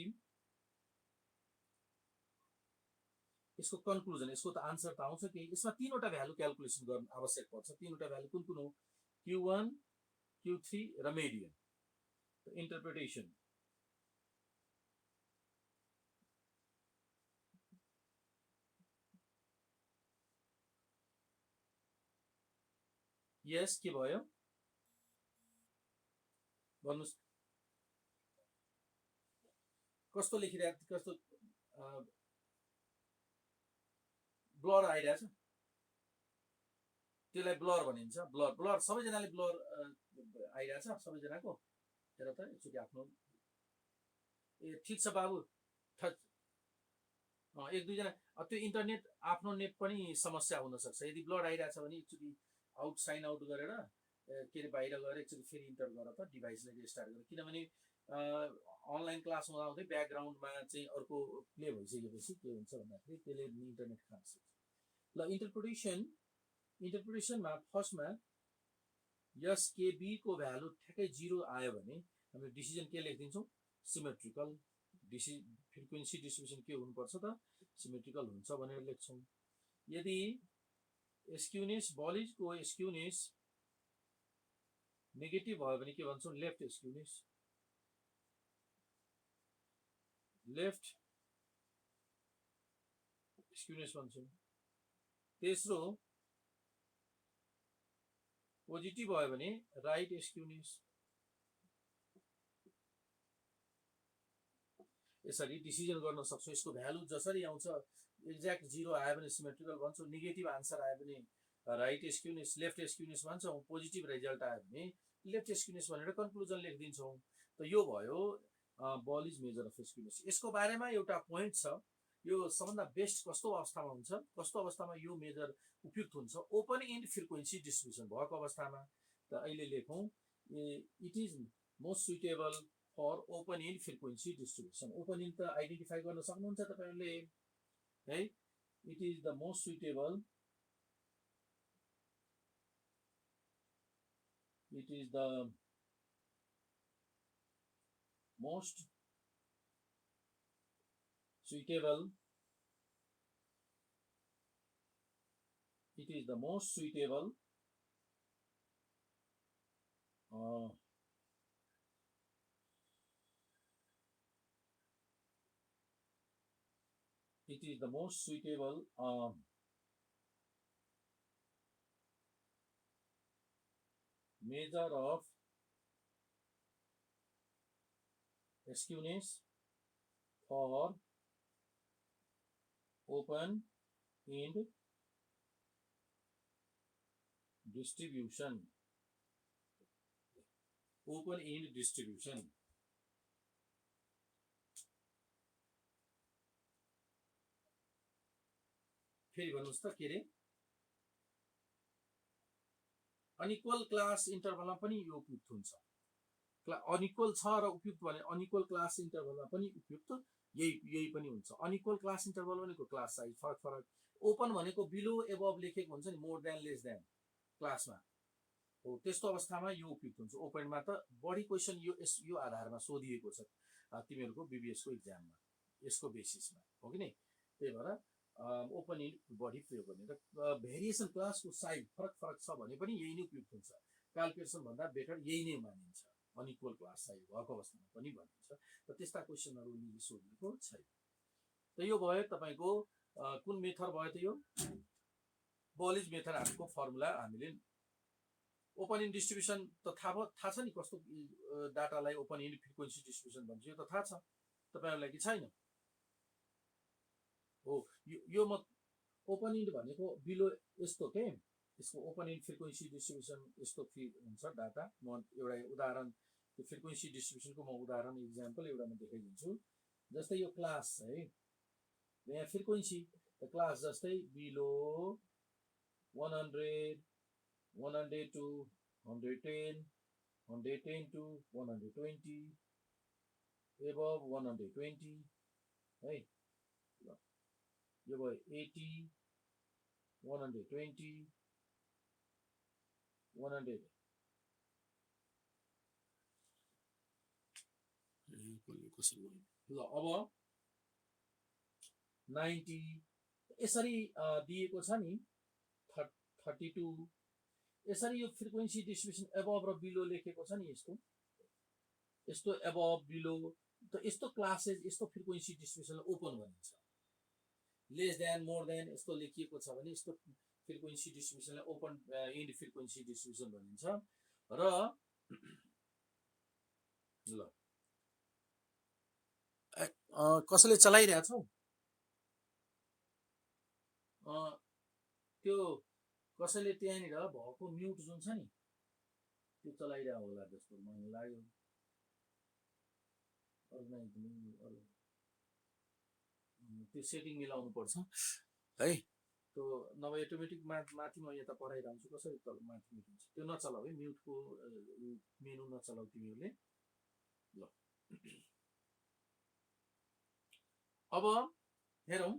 यसको कन्क्लुजन यसको त आन्सर त आउँछ कि यसमा तीनवटा भ्यालु क्याल्कुलेसन गर्न आवश्यक पर्छ तीनवटा भ्यालु कुन कुन हो Q1 Q3 र मेडियन इन्टरप्रिटेसन यस के भयो भन्नुस् कस्तो लेखिरहेको कस्तो ब्लर आइरहेछ त्यसलाई ब्लर भनिन्छ ब्लर सबैजनाले ब्लर आइरहेछ सबैजनाको हेर त एकचोटि आफ्नो ए ठिक छ बाबु एक दुईजना त्यो इन्टरनेट आफ्नो नेट पनि समस्या हुन सक्छ यदि ब्लर आइरहेछ भने एकचोटि आउट साइन आउट गरेर के अरे बाहिर गएर एकचोटि फेरि इन्टर गर त डिभाइसलाई रिस्टार्ट गर किनभने अनलाइन क्लास हुँदा ब्याकग्राउन्डमा चाहिँ अर्को प्ले भइसकेपछि के हुन्छ भन्दाखेरि त्यसले इन्टरनेट खान सक्छ ल इन्टरप्रिटेसनमा फर्स्टमा SKB को भ्यालु ठ्याक्कै 0 आयो भने हामीले डिसिजन के लेखिदिन्छौँ सिमेट्रिकल फ्रिक्वेन्सी डिस्ट्रिब्युसन के हुनुपर्छ त सिमेट्रिकल हुन्छ भनेर लेख्छौँ यदि स्क्युनेस बलिजको स्क्युनेस नेगेटिभ भयो भने के भन्छौँ लेफ्ट स्क्युनेस भन्छौँ तेस्रो पोजिटिभ भयो भने राइट स्क्युनेस यसरी डिसिजन गर्न सक्छौँ यसको भ्यालु जसरी आउँछ एक्ज्याक्ट 0 आयो भने सिमेट्रिकल भन्छौँ नेगेटिभ आन्सर आयो भने राइट स्क्युनेस लेफ्ट स्क्युनेस भन्छौँ पोजिटिभ रिजल्ट आयो भने लेफ्ट स्क्युनेस भनेर कन्क्लुजन लेखिदिन्छौँ त यो भयो बलिज मेजर अफ स्क्युनेस यसको बारेमा एउटा पोइन्ट छ यो सबभन्दा बेस्ट कस्तो अवस्थामा हुन्छ कस्तो अवस्थामा यो मेजर उपयुक्त हुन्छ ओपन इन्ड फ्रिक्वेन्सी डिस्ट्रिब्युसन भएको अवस्थामा त अहिले लेखौँ it is most suitable for open end frequency distribution open end त आइडेन्टिफाई गर्न सक्नुहुन्छ तपाईँहरूले है it is the most suitable it is the most suitable it is the most suitable it is the most suitable measure of skewness for open end distribution. Open end distribution. फेरि भन्नुहोस् त के रे unequal class इन्टरभलमा पनि यो उपयुक्त हुन्छ unequal छ र उपयुक्त भने अनइक्वल क्लास इन्टरभलमा पनि उपयुक्त यही पनि हुन्छ अनइक्वल क्लास इन्टरभल भनेको क्लास साइज फरक ओपन भनेको बिलो एबभ लेखेको हुन्छ नि मोर देन लेस देन क्लासमा हो त्यस्तो अवस्थामा यो उपयुक्त हुन्छ ओपनमा त बढी क्वेसन यो आधारमा सोधिएको छ तिमीहरूको बीबीएसको एक्जाममा यसको बेसिसमा हो कि नि त्यही भएर ओपन इन्ड बढी प्रयोग गर्ने र भेरिएसन क्लासको साइज फरक छ भने पनि यही नै उपयुक्त हुन्छ क्यालकुलेसन भन्दा बेटर यही नै मानिन्छ अनइक्वल क्लास साइज भएको अवस्थामा पनि भनिन्छ र त्यस्ता क्वेसनहरू उनीले सोधेको छैन त यो भयो तपाईँको कुन मेथड भयो त यो बलिज मेथड हानेको फर्मुला हामीले ओपन इन्ड डिस्ट्रिब्युसन त थाहा छ नि कस्तो डाटालाई ओपन इन्ड फ्रिक्वेन्सी डिस्ट्रिब्युसन भन्छ यो त थाहा छ तपाईँहरूलाई कि छैन हो यो म ओपन इन्ड भनेको बिलो यस्तो के यसको ओपन इन्ड फ्रिक्वेन्सी डिस्ट्रिब्युसन यस्तो हुन्छ डाटा म एउटा उदाहरण त्यो फ्रिक्वेन्सी डिस्ट्रिब्युसनको म उदाहरण इक्जाम्पल एउटा म देखाइदिन्छु जस्तै यो क्लास है यहाँ फ्रिक्वेन्सी त क्लास जस्तै बिलो 100 100 to 110 110 to 120 above 120 है यो भयो 80 120 100 ल अब 90 यसरी दिएको छ नि 32 यसरी यो फ्रिक्वेन्सी डिस्ट्रिब्युसन एबभ र बिलो लेखेको छ नि यस्तो एबभ बिलो त यस्तो क्लासेस यस्तो फ्रिक्वेन्सी डिस्ट्रिब्युसनलाई ओपन भनिन्छ लेस देन मोर देन यस्तो लेखिएको छ भने यस्तो फ्रिक्वेन्सी डिस्ट्रिब्युसनलाई ओपन इन्ड फ्रिक्वेन्सी डिस्ट्रिब्युसन भनिन्छ र ल कसैले चलाइरहेछौ त्यो कसैले त्यहाँनिर भएको म्युट जुन छ नि त्यो चलाइरहेको होला जस्तो मलाई लाग्यो त्यो सेटिङ मिलाउनु पर्छ है त्यो नभए अटोमेटिक माथि म यता पढाइरहन्छु कसरी तल माथि म्युट हुन्छ त्यो नचलाऊ है म्युटको मेनु नचलाऊ तिमीहरूले ल अब हेरौँ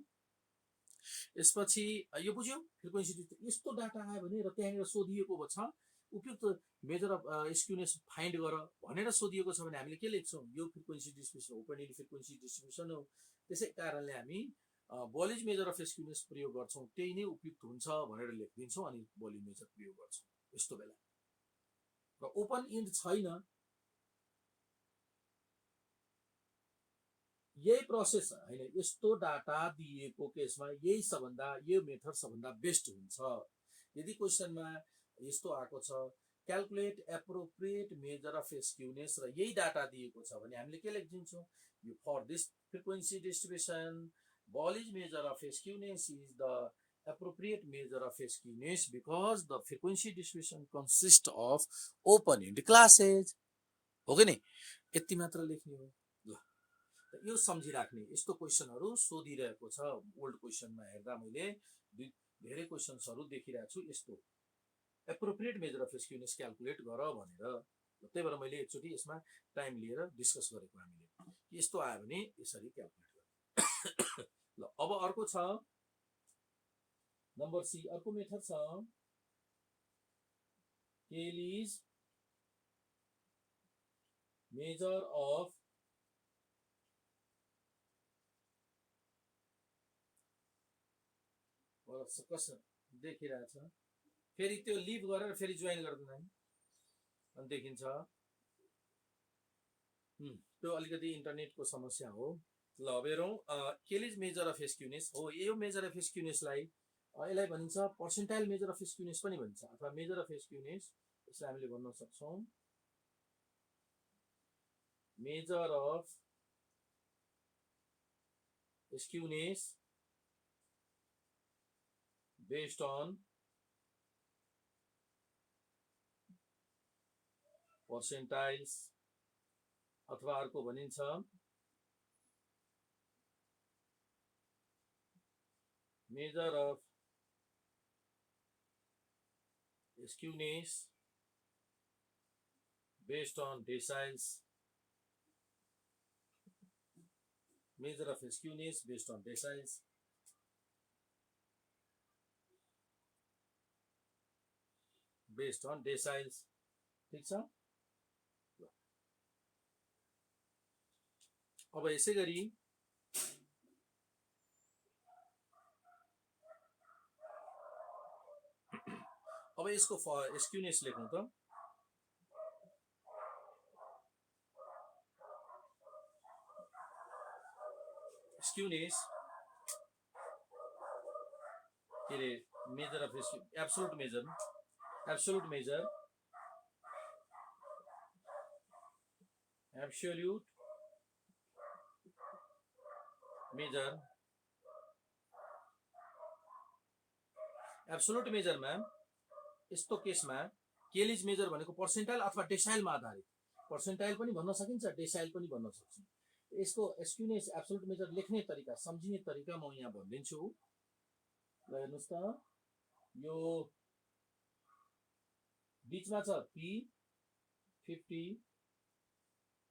यसपछि यो बुझ्यौ फ्रिक्वेन्सी यस्तो डाटा आयो भने र त्यहाँनिर सोधिएको छ उपयुक्त मेजर अफ स्क्युनेस फाइन्ड गर भनेर सोधिएको छ भने हामीले के लेख्छौँ यो frequency distribution open end frequency distribution हो त्यसै कारणले हामी बलिज मेजर अफ स्क्युनेस प्रयोग गर्छौँ त्यही नै उपयुक्त हुन्छ भनेर लेखिदिन्छौँ अनि बलिज मेजर प्रयोग गर्छौँ यस्तो बेला र ओपन इन्ड छैन, यही प्रोसेस हैन, यस्तो डाटा दिएको केसमा यही सबभन्दा यो मेथड सबभन्दा बेस्ट हुन्छ। यदि क्वेसनमा यस्तो आएको छ calculate appropriate major of skewness र यही डाटा दिएको छ भने हामीले के लेखिदिन्छौँ, यो for this frequency distribution Bolli's measure of skewness is the appropriate measure of skewness because the frequency distribution consists of open-end classes. हो कि नि? यति मात्र लेख्ने हो। ल यो सम्झिराख्ने, यस्तो क्वेसनहरु सोधिरहेको छ। ओल्ड क्वेसनमा हेर्दा मैले धेरै क्वेसन्सहरु देखिरहेको छु यस्तो appropriate major of skewness calculate गर भनेर। त्यही भएर मैले एकचोटि यसमा टाइम लिएर डिस्कस गरेको हामीले। यस्तो आयो भने यसरी क्याल्कुलेट गर्ने। ल अब अर्को छ नम्बर सी, अर्को मेथड छ Cayley's measure of कसरी देखिरहेछ, फेरि त्यो लिभ गरेर फेरि जोइन गर्दैन अनि देखिन्छ। त्यो अलिकति इन्टरनेटको समस्या हो। ल अब हेरौँ, केलिज मेजर अफ स्क्युनेस हो। यो मेजर अफ स्क्युनेसलाई यसलाई भनिन्छ पर्सेन्टाइल मेजर अफ स्क्युनेस पनि भनिन्छ अथवा मेजर अफ स्क्युनेस, यसलाई हामीले भन्न सक्छौँ measure of skewness based on percentiles, अथवा अर्को भनिन्छ measure of skewness based on deciles, measure of skewness based on deciles, based on deciles। ठीक छ। अब यसै गरी अब यसको स्क्युनेस लेखौँ त। स्क्युनेस के अरे measure of absolute measure absolute measure absolute मेजरमा यस्तो केसमा केलिज मेजर भनेको पर्सेन्टाइल अथवा डेसाइलमा आधारित, पर्सेन्टाइल पनि भन्न सकिन्छ डेसाइल पनि भन्न सक्छौँ। यसको स्क्युनेस एब्सोल्युट मेजर लेख्ने तरिका, सम्झिने तरिका म यहाँ भनिदिन्छु। ल हेर्नुस् त, यो बीचमा छ P50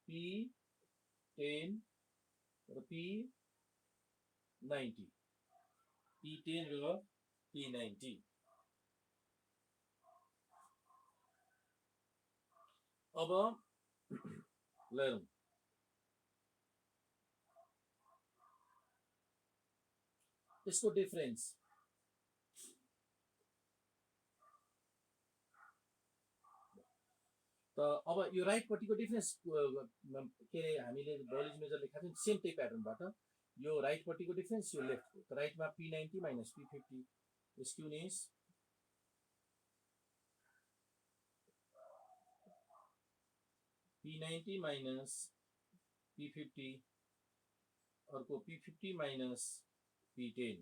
P10 र P90, P10 र P90। अब ल हेरौँ, यसको डिफरेन्स त अब यो राइटपट्टिको डिफरेन्स के अरे हामीले बलिज मेजर लेखेका थियौँ सेम त्यही प्याटर्नबाट। यो राइटपट्टिको डिफरेन्स, यो लेफ्टको। त राइटमा P90 minus P50 skewness P90 minus P50, अर्को P50 minus P10,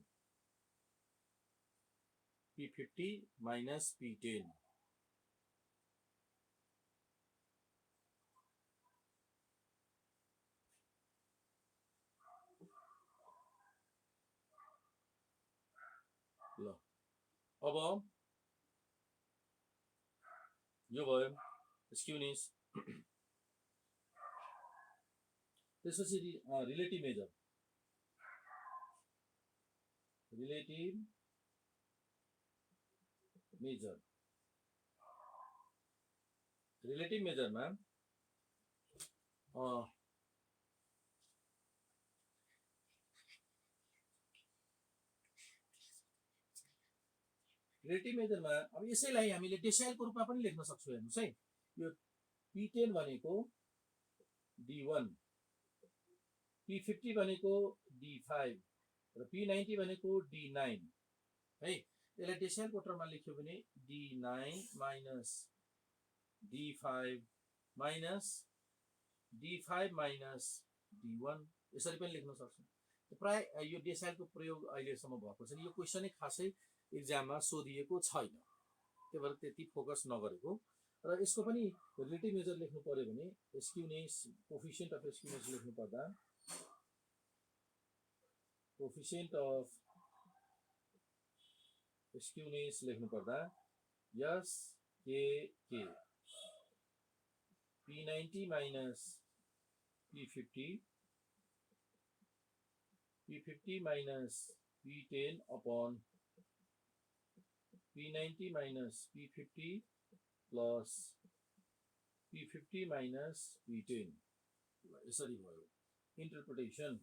P50 minus P10। ल अब यो भयो स्क्युनेस। त्यसपछि relative measure, relative measure, relative मेजरमा रिलेटिभ मेजरमा अब यसैलाई हामीले डेसाइलको रूपमा पनि लेख्न सक्छौँ। हेर्नुहोस् है, यो P10 भनेको D1, P50 भनेको D5 र P90 भनेको D9 है। यसलाई डेसिमल टर्ममा लेख्यो भने D9 minus D5 minus D5 minus D1 यसरी पनि लेख्न सक्छौँ। प्राय यो डेसिमलको प्रयोग अहिलेसम्म भएको छैन, यो क्वेसनै खासै एक्जाममा सोधिएको छैन, त्यही भएर त्यति फोकस नगरेको। र यसको पनि रिलेटिभ मेजर लेख्नु पर्यो भने स्क्युनेस कोफिसिएन्ट अफ स्क्युनेस लेख्नु पर्दा कोफिसिएन्ट अफ स्क्युनेस लेख्नु पर्दा यस के P90 minus P50 minus P10 upon P90 minus P50 plus P50 minus P10 यसरी भयो इन्टरप्रिटेसन।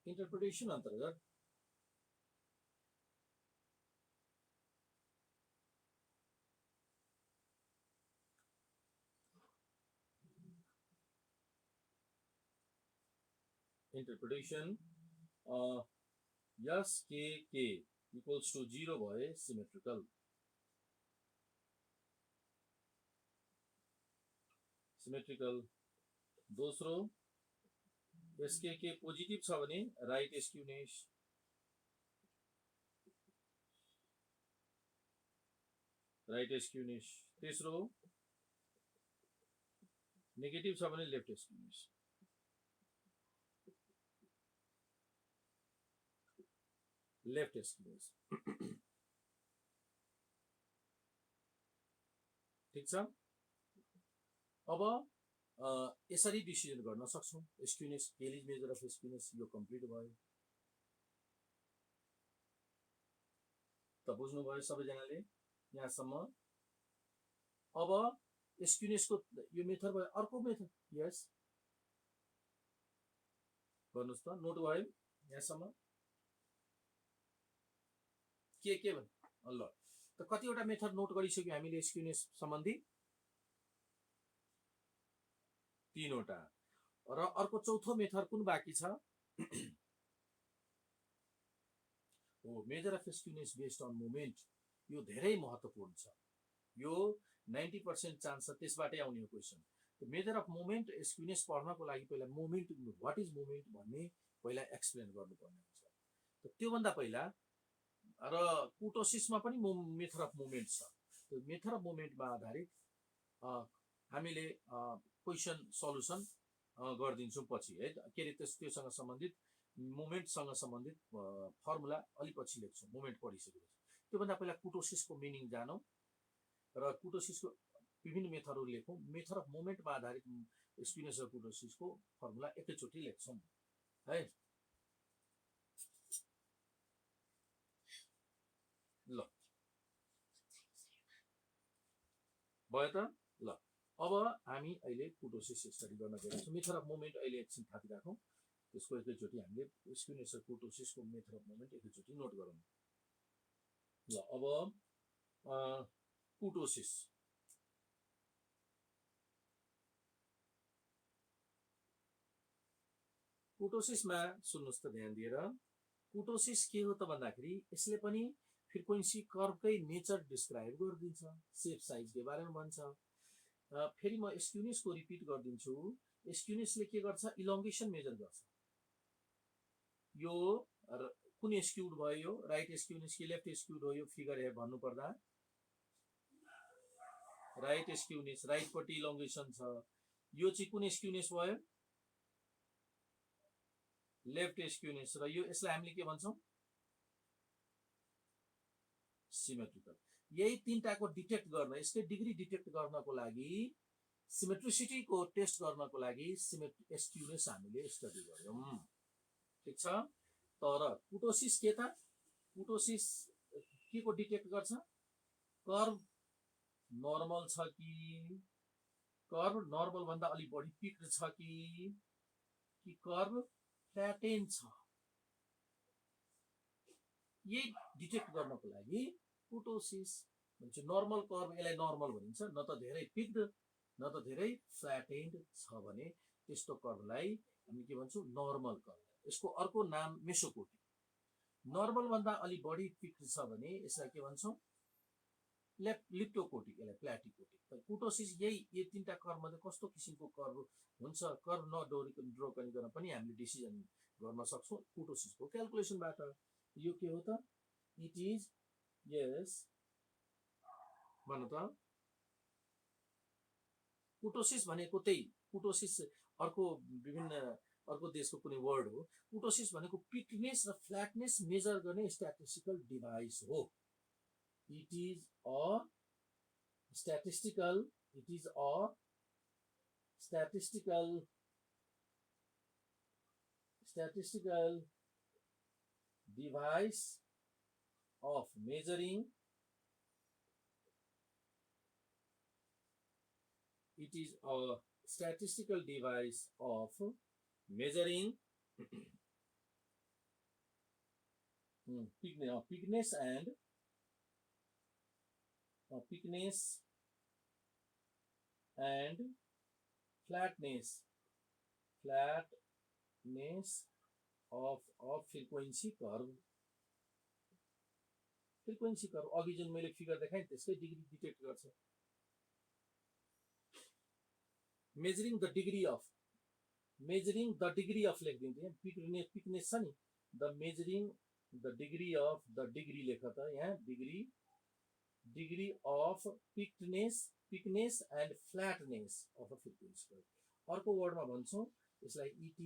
इन्टरप्रिटेसन अन्तर्गत interpretation यस के equals to 0 भए सिमेट्रिकल। दोस्रो एसके पोजिटिभ छ भने राइट स्क्युनेस, तेस्रो नेगेटिभ छ भने लेफ्ट स्क्युनेस। ठीक छ। अब यसरी डिसिजन गर्न सक्छौँ। स्क्युनेस केलिज मेजर अफ स्क्युनेस यो कम्प्लिट भयो। त बुझ्नुभयो सबैजनाले यहाँसम्म। अब स्क्युनेसको यो मेथड भयो। अर्को मेथड यस गर्नुहोस् त, नोट भयो यहाँसम्म के भन् ल। त कतिवटा मेथड नोट गरिसक्यो हामीले स्क्युनेस सम्बन्धी, 3 वटा। र अर्को चौथो मेथड कुन बाँकी छ? हो measure of skewness based on moment. यो धेरै महत्त्वपूर्ण छ। यो 90% चान्स छ त्यसबाटै आउने हो question. Measure of moment skewness पढ्नको लागि पहिला मोमेन्ट व्हाट इज मोमेन्ट भन्ने पहिला एक्सप्लेन गर्नुपर्ने हुन्छ। त्योभन्दा पहिला र कुटोसिसमा पनि मेथड अफ मोमेन्ट छ। त्यो मेथड अफ मोमेन्टमा आधारित हामीले क्वेसन सल्युसन गरिदिन्छौँ पछि है। के अरे त्योसँग सम्बन्धित मोमेन्टसँग सम्बन्धित फर्मुला अलि पछि लेख्छौँ मोमेन्ट पढिसकेपछि। त्योभन्दा पहिला कुटोसिसको मिनिङ जानौँ र कुटोसिसको विभिन्न मेथडहरू लेखौँ। मेथड अफ मोमेन्टमा आधारित स्क्युनेस र कुटोसिसको फर्मुला एकैचोटि लेख्छौँ है। ल भयो त। ल अब हामी अहिले कुटोसिस स्टडी गर्न गइरहेछौँ। मेथड अफ मोमेन्ट अहिले एकछिन थापिराखौँ, त्यसको एकैचोटि हामीले स्क्युनेस र कुटोसिसको मेथड अफ मोमेन्ट एकैचोटि नोट गरौँ। ल अब कुटोसिस कुटोसिसमा सुन्नुहोस् त ध्यान दिएर। कुटोसिस के हो त भन्दाखेरि यसले पनि फ्रिक्वेन्सी कर्वकै नेचर डिस्क्राइब गरिदिन्छ, सेप साइजको बारेमा भन्छ। फेरि म स्क्युनेसको रिपिट गरिदिन्छु। स्क्युनेसले के गर्छ? इलोङ्गेसन मेजर गर्छ। यो कुन स्क्युड भयो? यो राइट स्क्युनेस कि लेफ्ट स्क्युड हो? यो फिगर हेर भन्नुपर्दा राइट स्क्युनेस, राइटपट्टि इलोङ्गेसन छ। यो चाहिँ कुन स्क्युनेस भयो? Left skewness. र यो यसलाई हामीले के भन्छौँ? सिमेट्रिकल। यही तीनटाको डिटेक्ट गर्न, यसकै डिग्री डिटेक्ट गर्नको लागि, सिमेट्रिसिटीको टेस्ट गर्नको लागि स्क्युनेस हामीले स्टडी गर्यौँ। ठीक छ। तर कुटोसिस के त? कुटोसिस के को डिटेक्ट गर्छ? कर्व नर्मल छ कि, कर्व नर्मल भन्दा अलि बढी पिक्ड छ कि कर्व फ्ल्याटेन छ। यही डिटेक्ट गर्नको लागि कुटोसिस भन्छ। नर्मल कर्भ यसलाई नर्मल भनिन्छ, न त धेरै पिक्ड न त धेरै फ्ल्याटेन्ड छ भने त्यस्तो कर्भलाई हामी के भन्छौँ नर्मल कर्भ। यसको अर्को नाम मेसोकोटिक। नर्मल भन्दा अलि बढी पिक्ड छ भने यसलाई के भन्छौँ लिप्टोकोटिक, यसलाई प्ल्याटिकोटिक। कुटोसिस यही तीनटा कर्भ मध्ये कस्तो किसिमको कर्भ हुन्छ, कर्भ ड्र गरिकन पनि हामीले डिसिजन गर्न सक्छौँ कुटोसिसको क्यालकुलेसनबाट। यो के हो त, इट इज यस भन त कुटोसिस भनेको त्यही कुटोसिस अर्को विभिन्न अर्को देशको कुनै वर्ड हो। कुटोसिस भनेको पिक्नेस र फ्ल्याटनेस मेजर गर्ने स्ट्याटिस्टिकल डिभाइस हो। It is a statistical device of measuring pickness and flatness of frequency curve। Frequency curve अघि जुन मैले फिगर देखाएँ त्यसकै डिग्री डिटेक्ट गर्छ। मेजरिङ द डिग्री अफ लेखिदिन्छु यहाँ, पिक्नेस छ नि, the measuring the degree of, the degree लेख त यहाँ, degree of peakedness and flatness of a frequency curve. अर्को वर्डमा भन्छौँ यसलाई it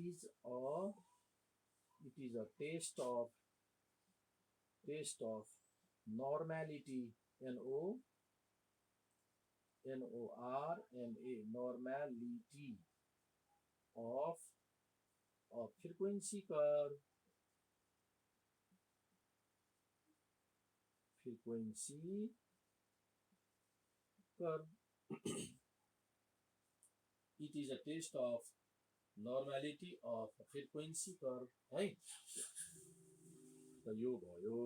is a test of normality, NORMA, normality of a frequency curve, it is a test of normality of a frequency curve है त यो भयो।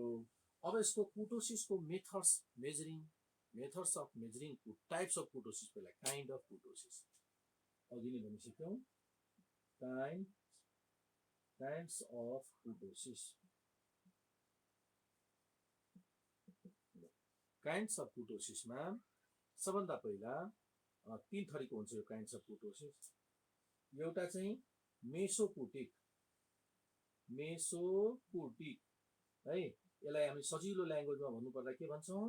अब यसको कुटोसिसको methods of measuring types of kurtosis, पहिला काइन्ड अफ कुटोसिस अघि नै भनिसक्यौँ। Kinds of kurtosis, kinds of कुटोसिसमा सबभन्दा पहिला 3 थरीको हुन्छ यो काइन्ड्स अफ कुटोसिस। एउटा चाहिँ मेसोकोटिक है, यसलाई हामी सजिलो ल्याङ्ग्वेजमा भन्नुपर्दा के भन्छौँ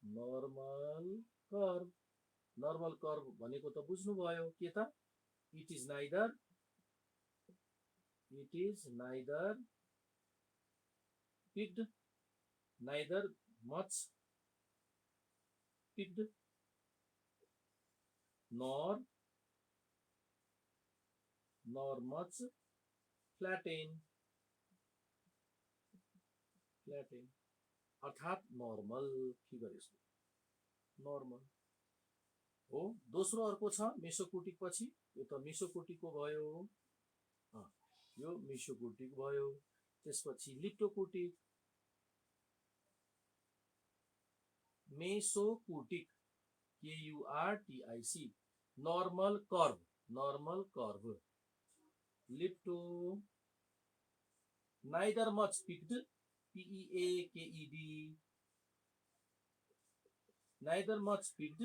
नर्मल कर्भ भनेको त बुझ्नुभयो के त, it is neither picked neither much peaked nor much flattened अर्थात् नर्मल फिगर यसको नर्मल हो। दोस्रो अर्को छ मेसोकोटिक पछि, यो त मेसोकोटिकको भयो, यो मेसोकोटिक भयो। त्यसपछि leptokurtic, mesokurtic KURTIC, normal curve. Lepto neither much peaked PEAKED, neither much peaked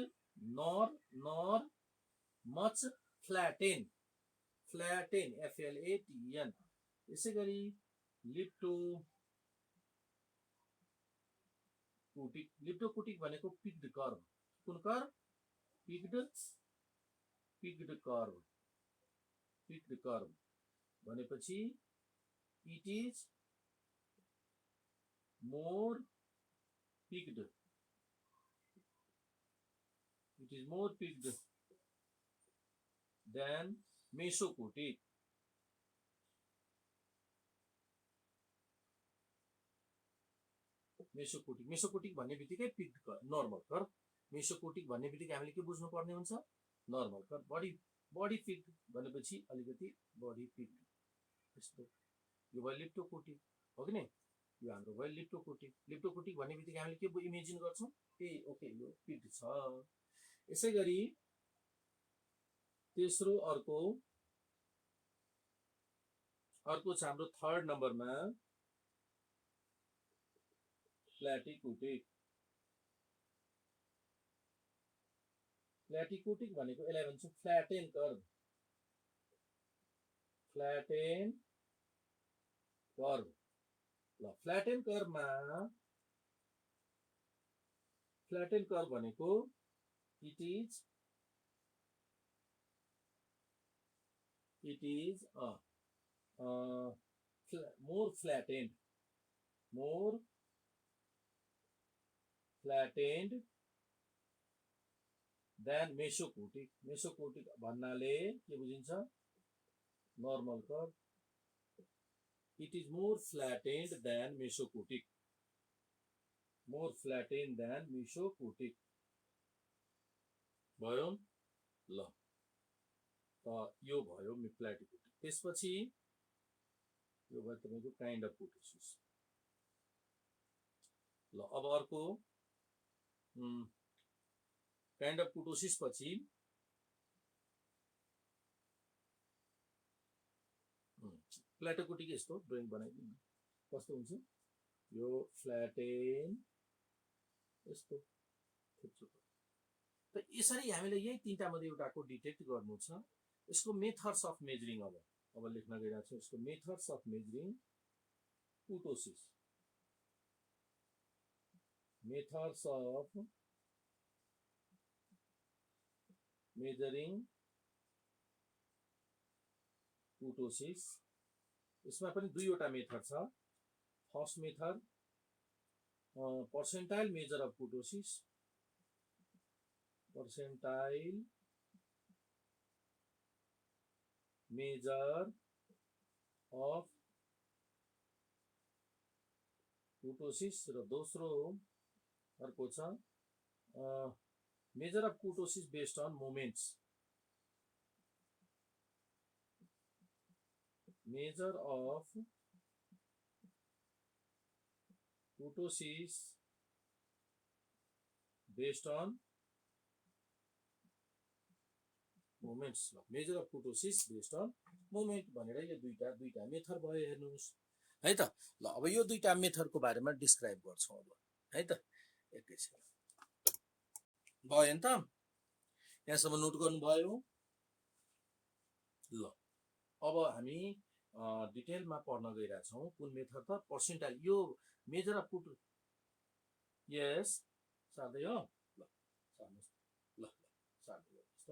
nor much flattened FLATEN। यसै गरी लिप्टोकोटिक भनेको पिक्ड कर्भ। कुन कर्भ? पिक्ड कर्भ भनेपछि it is more peaked than mesokurtic. Mesokurtic भन्ने बित्तिकै peaked curve, normal curve. Mesokurtic भन्ने बित्तिकै हामीले के बुझ्नु पर्ने हुन्छ नर्मल कर्भ। बडी पिक्ड भनेपछि अलिकति बडी पिक्ड, यस्तो। यो भयो लिप्टोकोटिक हो कि नै। यो हाम्रो भयो लिप्टोकोटिक। लिप्टोकोटिक भन्ने बित्तिकै हामीले के इमेजिन गर्छौँ, ए ओके यो पिट छ। यसै गरी तेस्रो अर्को छ हाम्रो थर्ड नम्बरमा प्ल्याटिकोटिक। प्ल्याटिकोटिक भनेको यसलाई भन्छौँ फ्ल्याटेन कर्भ। फ्ल्याटेन कर्भ। ल फ्ल्याटेन कर्भमा फ्ल्याटेन कर्भ भनेको it is more flattened than mesocotic। mesocotic भन्नाले के बुझिन्छ, normal curve. it is more flattened than mesocotic। more flattened than mesocotic भयो। ल त यो भयो प्ल्याटिकोटिक। त्यसपछि यो भयो तपाईको काइन्ड अफ कुटोसिस। ल अब अर्को काइन्ड अफ कुटोसिस पछि प्ल्याटिकोटिक यस्तो ड्रइङ बनाइदिनु कस्तो हुन्छ, यो फ्ल्याटेन यस्तो थुप्रो। त यसरी हामीले यही तीनटा मध्ये एउटाको डिटेक्ट गर्नु छ। यसको मेथड्स अफ मेजरिङ अब लेख्न गइरहेको छु। यसको methods of measuring kurtosis. Methods of measuring kurtosis. यसमा पनि दुईवटा मेथड छ। First method percentile measure of kurtosis. Percentile measure of kurtosis. र दोस्रो अर्को छ measure of kurtosis based on moments. measure of kurtosis based on moments। measure of kurtosis based on moment भनेर यो दुईटा मेथड भयो हेर्नुस् है त। ल अब यो दुईटा मेथडको बारेमा डिस्क्राइब गर्छौं अब है त। एकैछिन भयो नि त, यहाँसम्म नोट गर्नुभयो। ल अब हामी डिटेलमा पढ्न गइरहेछौँ। कुन मेथड त पर्सेन्टाइल। यो मेजर अफ कुट यस सार्दै हो। ल सार्नुहोस्। ल सार्दै गर्नुहोस् त।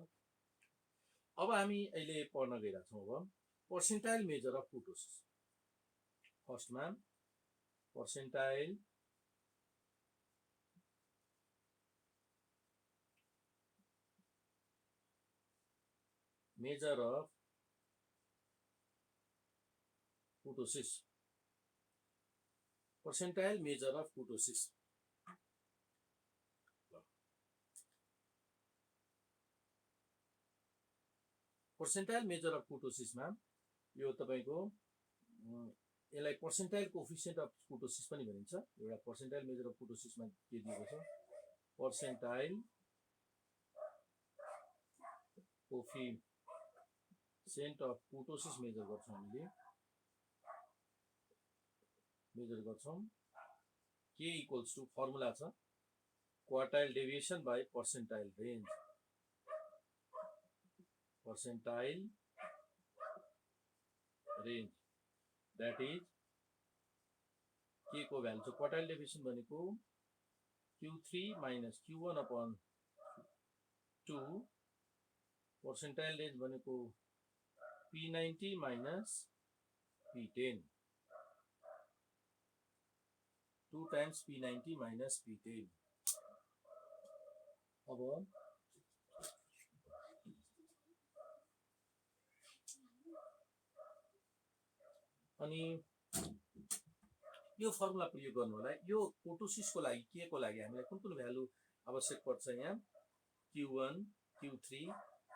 अब हामी अहिले पढ्न गइरहेछौँ अब पर्सेन्टाइल मेजर अफ कुटोसिस। फर्स्टमा percentile measure of kurtosis। percentile measure of kurtosis। percentile measure of kurtosis मा यो तपाईको यसलाई पर्सेन्टाइल कोफिसिएन्ट अफ कुटोसिस पनि भनिन्छ। एउटा पर्सेन्टाइल मेजर अफ कुटोसिसमा के दिएको छ, percentile coefficient of kurtosis measure गर्छौं हामीले। मेजर गर्छौं के इक्वल्स टु फर्मुला छ quartile deviation by percentile range. Percentile range that is के को भ्यालु छ, क्वार्टाइल डेभिएसन भनेको Q3 minus Q1 upon 2। Percentile range भनेको P90 minus P10। 2 times P90 minus P10। अब अनि यो फर्मुला प्रयोग गर्नुलाई यो कुटोसिसको लागि के को लागि हामीलाई कुन कुन भ्यालु आवश्यक पर्छ, यहाँ Q1 Q3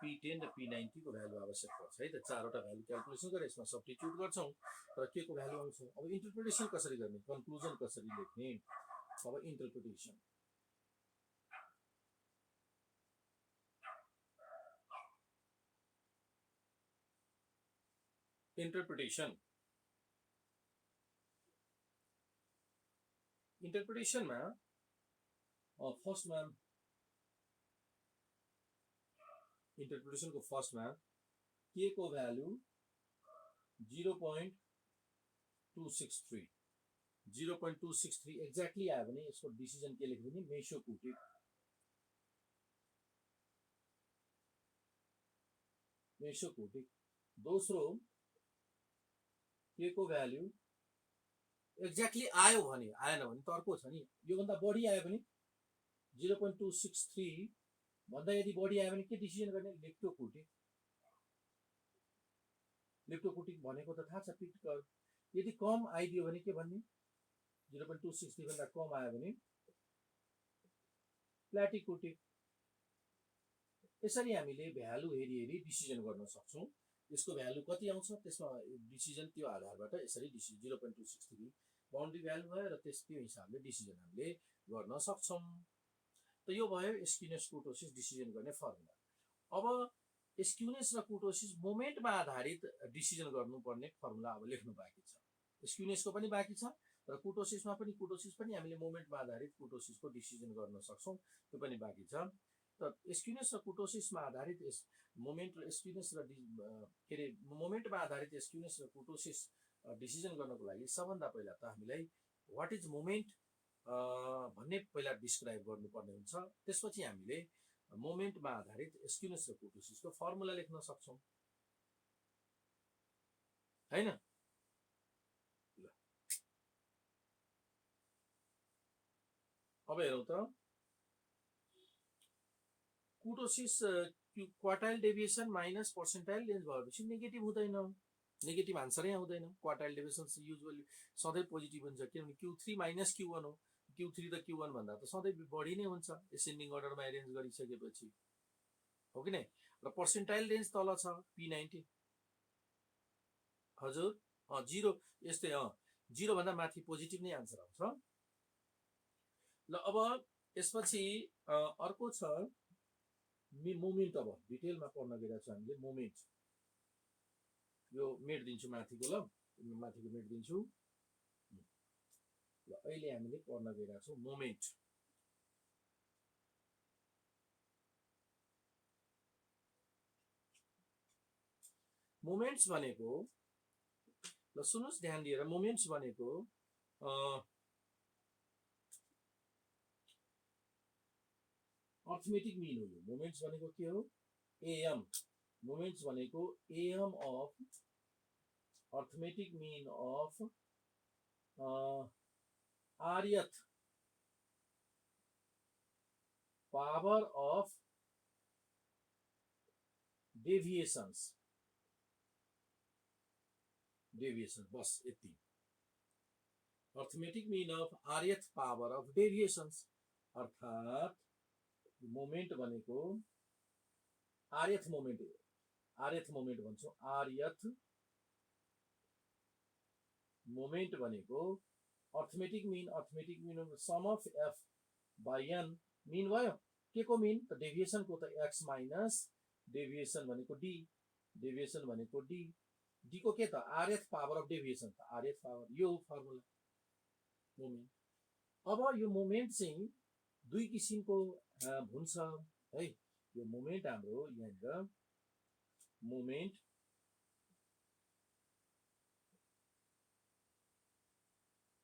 P10 र P90 को भ्यालु आवश्यक पर्छ है त चारवटा भ्यालु क्याल्कुलेसन गरेर यसमा सब्स्टिट्युट गर्छौँ र के को भ्यालु आउँछ अब इन्टरप्रिटेसन कसरी गर्ने कन्क्लुजन कसरी लेख्ने अब इन्टरप्रिटेसन इन्टरप्रिटेसनमा फर्स्टमा इन्टरप्रिटेसनको फर्स्टमा के को भ्यालु 0.263 एक्ज्याक्टली आयो भने यसको डिसिजन के लेख्ने भने मेसोकुटिक दोस्रो के को भ्यालु एक्ज्याक्टली आयो भने आएन भने त अर्को छ नि योभन्दा बढी आयो भने 0.263 भन्दा यदि बढी आयो भने के डिसिजन गर्ने लेप्टोकुटिक भनेको त थाहा छ पिक्ट कर्भ यदि कम आइदियो भने के भन्ने 0.263 भन्दा कम आयो भने प्ल्याटिकुटिक यसरी हामीले भ्यालु हेरी डिसिजन गर्न सक्छौँ यसको भ्यालु कति आउँछ त्यसमा डिसिजन त्यो आधारबाट यसरी डिसिजन 0.263 बाउन्ड्री भ्यालु भयो र त्यो हिसाबले डिसिजन हामीले गर्न सक्छौँ त यो भयो स्क्युनेस कुर्टोसिस डिसिजन गर्ने फर्मुला अब स्क्युनेस र कुर्टोसिस मोमेन्टमा आधारित डिसिजन गर्नुपर्ने फर्मुला अब लेख्नु बाँकी छ स्क्युनेसको पनि बाँकी छ र कुर्टोसिस पनि हामीले मोमेन्टमा आधारित कुर्टोसिसको डिसिजन गर्न सक्छौँ त्यो पनि बाँकी छ त स्क्युनेस र कुर्टोसिसमा आधारित मोमेन्ट र स्क्युनेस र के अरे मोमेन्टमा आधारित स्क्युनेस र कुर्टोसिस डिसिजन गर्नको लागि सबभन्दा पहिला त हामीलाई वाट इज मोमेन्ट भन्ने पहिला डिस्क्राइब गर्नुपर्ने हुन्छ त्यसपछि हामीले मोमेन्टमा आधारित स्क्युनेस र कुर्टोसिसको फर्मुला लेख्न सक्छौँ हैन अब हेरौँ त कुर्टोसिस quartile deviation minus percentile range भएपछि नेगेटिभ हुँदैन नेगेटिभ आन्सरै आउँदैन क्वार्टाइल डेभिएसन युजुअली सधैँ पोजिटिभ हुन्छ किनभने Q3 माइनस Q1 हो Q3 र Q1 भन्दा त सधैँ बढी नै हुन्छ एसेन्डिङ अर्डरमा एरेन्ज गरिसकेपछि हो कि नै र पर्सेन्टाइल रेन्ज तल छ P90 हजुर 0 यस्तै 0 भन्दा माथि पोजिटिभ नै आन्सर आउँछ ल अब यसपछि अर्को छ मोमेन्ट अब डिटेलमा पढ्न गइरहेको छ हामीले मोमेन्ट यो मेट दिन्छु माथिको ल माथिको मेट दिन्छु ल अहिले हामीले पढ्न गइरहेको छौँ मोमेन्ट मोमेन्ट्स भनेको ल सुन्नुस् ध्यान दिएर मोमेन्ट्स भनेको अर्थमेटिक मिन हो यो मोमेन्ट्स भनेको के हो एएम मोमेन्ट्स भनेको AM of arithmetic mean of rth power of deviations बस यति arithmetic mean of rth power of deviations अर्थात मोमेन्ट भनेको rth मोमेन्ट भन्छौँ rth मोमेन्ट भनेको arithmetic mean sum of f by n mean भयो के को मिन त डेभिएसन को त x माइनस डेभिएसन भनेको d d को के त rth पावर अफ डेभिएसन त rth पावर यो फर्मुला मोमेन्ट अब यो मोमेन्ट चाहिँ दुई किसिमको हुन्छ है यो मोमेन्ट हाम्रो यहाँनिर मोमेन्ट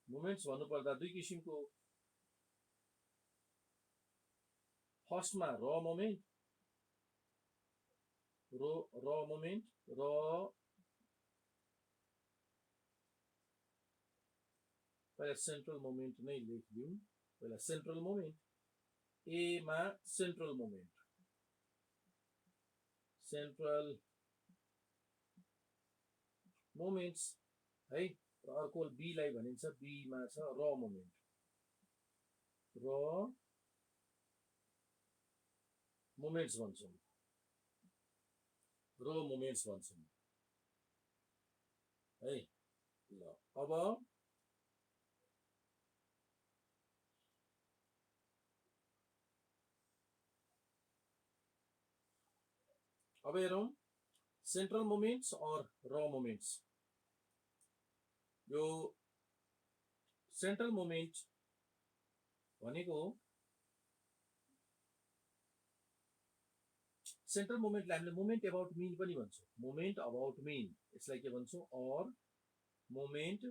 मोमेन्ट्स भन्नुपर्दा दुई किसिमको फर्स्टमा र मोमेन्ट पहिला सेन्ट्रल मोमेन्ट नै लेखिदिउँ पहिला सेन्ट्रल मोमेन्ट ए मा सेन्ट्रल मोमेन्ट्स है अर्को बी लाई भनिन्छ बी मा छ र मोमेन्ट्स भन्छौँ रो मोमेन्ट्स भन्छौँ है। ल अब हेरौँ सेन्ट्रल मोमेन्ट्स और र मोमेन्ट्स। यो सेन्ट्रल मोमेन्ट भनेको सेन्ट्रल मोमेन्टलाई हामीले मोमेन्ट अबाउट मिन पनि भन्छौँ। मोमेन्ट अबाउट मिन यसलाई के भन्छौँ, और मोमेन्ट्स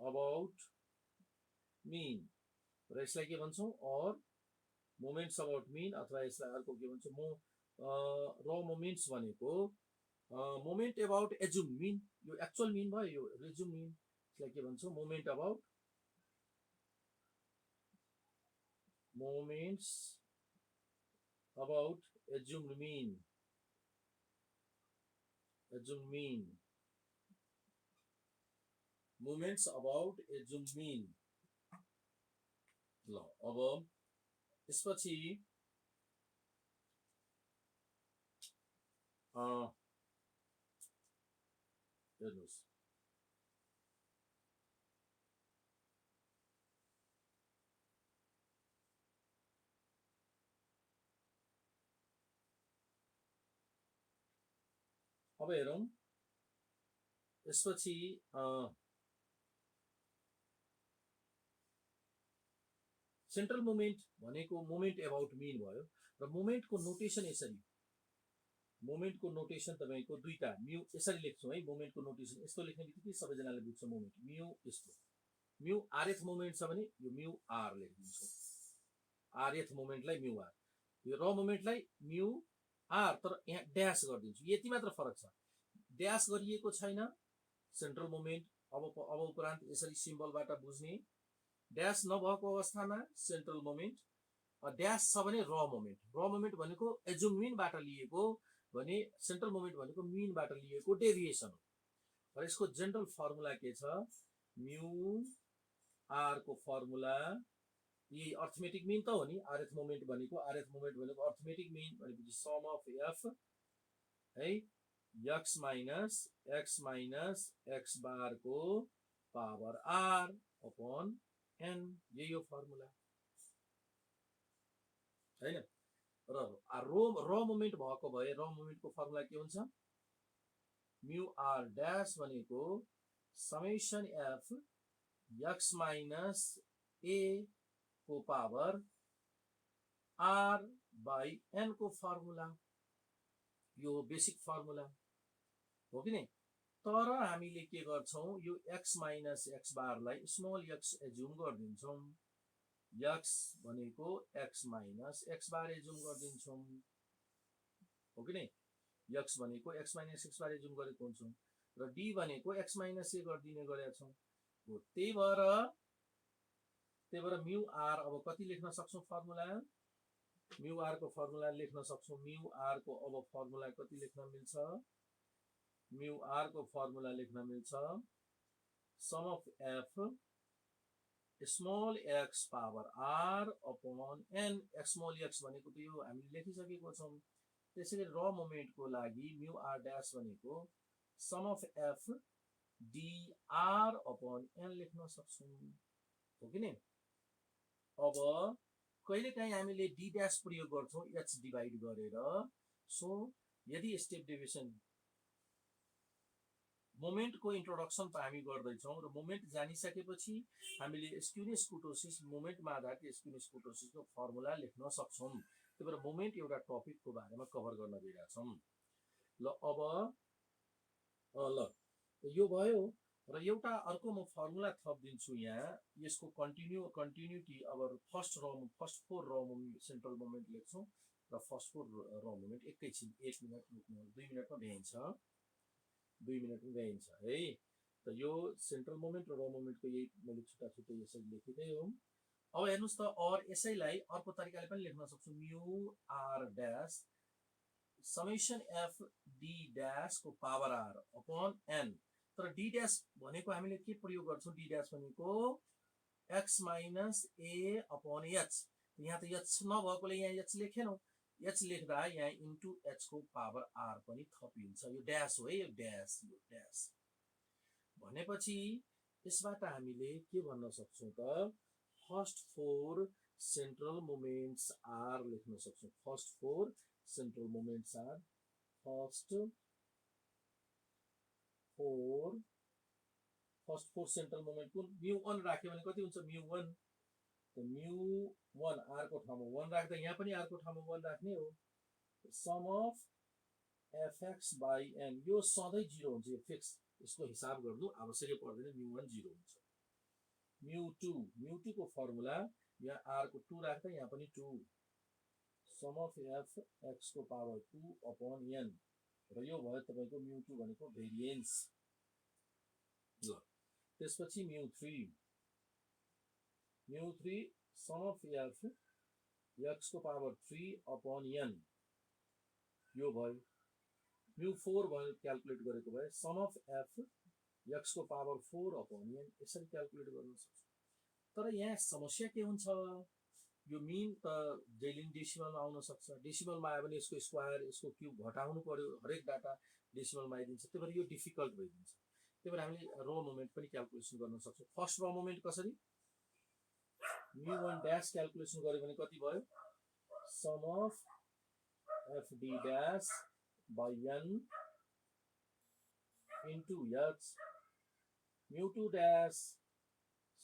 अबाउट मिन र यसलाई के भन्छौँ, और मोमेन्ट्स अबाउट मिन, अथवा यसलाई अर्को के भन्छौँ, र मोमेन्ट्स भनेको मोमेन्ट अबाउट एजुम मिन, यो एक्चुअल मिन भयो, यो रिजुम मिन, यसलाई के भन्छौँ, moment about assumed mean, moments about assumed mean. ल अब यसपछि हेर्नुहोस्, अब हेरौँ यसपछि सेन्ट्रल मोमेन्ट भनेको मोमेन्ट अबाउट मिन भयो र मोमेन्टको नोटेसन यसरी, मोमेन्टको नोटेसन तपाईँको दुईटा म्यू यसरी लेख्छौँ है। मोमेन्टको नोटेसन यस्तो लेख्ने बित्तिकै सबैजनाले बुझ्छ मोमेन्ट म्यू यस्तो, म्यू आरएथ मोमेन्ट छ भने यो म्यू आर लेखिदिन्छौँ, आरएथ मोमेन्टलाई म्यू आर, यो र मोमेन्टलाई म्यू आर, तर यहाँ ड्यास गरिदिन्छु, यति मात्र फरक छ, ड्यास गरिएको छैन सेन्ट्रल मोमेन्ट। अब उपरान्त यसरी सिम्बलबाट बुझ्ने, ड्यास नभएको अवस्थामा सेन्ट्रल मोमेन्ट, ड्यास छ भने र मोमेन्ट। र मोमेन्ट भनेको एजुम मिनबाट लिएको भने सेन्ट्रल मोमेन्ट भनेको मिनबाट लिएको डेभिएसन हो। र यसको जेनरल फर्मुला के छ, म्यू आर को फर्मुला, यही अर्थमेटिक मिन त हो नि, आरएथ मोमेन्ट भनेको अर्थमेटिक मिन भनेपछि सम अफ एफ है, एक्स माइनस एक्स बार को पावर आर अपॉन एन, यही हो फर्मुला हैन। र मोमेन्ट भएको भए र मोमेन्टको फर्मुला के हुन्छ, म्यू आर ड्यास भनेको summation F X minus A को पावर आर बाई एन को फर्मुला, यो बेसिक फर्मुला हो कि नै। तर हामीले के गर्छौं, यो एक्स माइनस एक्स बारलाई स्मल एक्स एज्युम गरिदिन्छौं, एक्स भनेको X minus X bar assume गरिदिन्छौं हो कि नै। एक्स भनेको X minus X bar assume गरेको हुन्छौं र डी भनेको एक्स माइनस ए गरिदिने गरेका छौं। हो त्यही भएर म्यू आर अब कति लेख्न सक्छौं फर्मुला, म्यू आर को फर्मुला लेख्न सक्छौं। म्यू आर को अब फर्मुला कति लेख्न मिल्छ, म्यू आर को फर्मुला लेख्न मिल्छ sum of F small X power R upon N, small X भनेको त यो हामीले लेखिसकेको छौं। त्यसैले र मोमेन्टको लागि म्यू आर ड्यास भनेको sum of F D R upon N लेख्न सक्छौं हो कि नै। अब कहिलेकाहीँ हामीले डी ड्यास प्रयोग गर्छौं एच डिभाइड गरेर। सो यदि स्टेप डेभिएसन मोमेन्टको इन्ट्रोडक्सन त हामी गर्दैछौं र मोमेन्ट जानिसकेपछि हामीले स्क्युनेस कुटोसिस, मोमेन्टमा आधारित स्क्युनेस कुटोसिसको फर्मुला लेख्न सक्छौं। त्यही भएर मोमेन्ट एउटा टपिकको बारेमा कभर गर्न गइरहेछौं। ल अब यो भयो र एउटा अर्को म फर्मुला थप दिन्छु यहाँ, यसको कन्टिन्युटी। अब फर्स्ट फोर र सेन्ट्रल मोमेन्ट लेख्छौं र फर्स्ट फोर र मोमेन्ट एकैछिन 1 मिनट रुक्नु, 2 मिनटमा भ्याइन्छ, 2 मिनटमा भ्याइन्छ है। त यो सेन्ट्रल मोमेन्ट र मोमेन्टको यही मैले छुट्टा छुट्टै यसरी लेखिदै हो। अब हेर्नुस् त, और यसैलाई अर्को तरिकाले पनि लेख्न सक्छु, mu R dash summation F D dash को पावर आर अपॉन एन। तर डी ड्यास भनेको हामीले के प्रयोग गर्छौं, डी ड्यास भनेको X minus A upon H, यहाँ त एच नभएकोले यहाँ एच लेखेनौँ। एच लेख्दा यहाँ इन्टु एचको पावर आर पनि थपिन्छ। यो ड्यास हो है, यो ड्यास भनेपछि यसबाट हामीले के भन्न सक्छौँ त, फर्स्ट 4 सेन्ट्रल मोमेन्ट्स आर लेख्न सक्छौँ। First 4 central moments R, first 4 central moment कुन μ1 राख्यो भने कति हुन्छ μ1, त μ1 आर को ठाउँमा 1 राख्दा यहाँ पनि आर को ठाउँमा 1 राख्ने हो। Sum of fx by n, यो सधैँ 0 हुन्छ, यो फिक्स, यसको हिसाब गर्नु आवश्यकै पर्दैन, μ1 0 हुन्छ। μ2 को फर्मुला यहाँ आर को 2 राख्दा यहाँ पनि 2, सम अफ fx को पावर 2 अपॉन n, र यो भयो तपाईको μ2 भनेको भेरिएन्स। ल त्यसपछि μ3 सम अफ x को पावर 3 अपॉन n, यो भयो। μ4 भयो क्याल्कुलेट गरेको भए सम अफ x को पावर 4 अपॉन n, यसरी क्याल्कुलेट गर्न सक्छौँ। तर यहाँ समस्या के हुन्छ, यो मिन त जहिले डेसिमलमा आउन सक्छ। डेसिमलमा आयो भने यसको स्क्वायर, यसको क्युब घटाउनु पर्यो, हरेक डाटा डेसिमलमा आइदिन्छ, त्यही भएर यो डिफिकल्ट भइदिन्छ। त्यही भएर हामीले रो मोमेन्ट पनि क्याल्कुलेसन गर्न सक्छौँ। फर्स्ट रो मोमेन्ट कसरी, μ1 ड्यास क्याल्कुलेसन गर्यो भने कति भयो, sum of fd dash by n into h, μ2 dash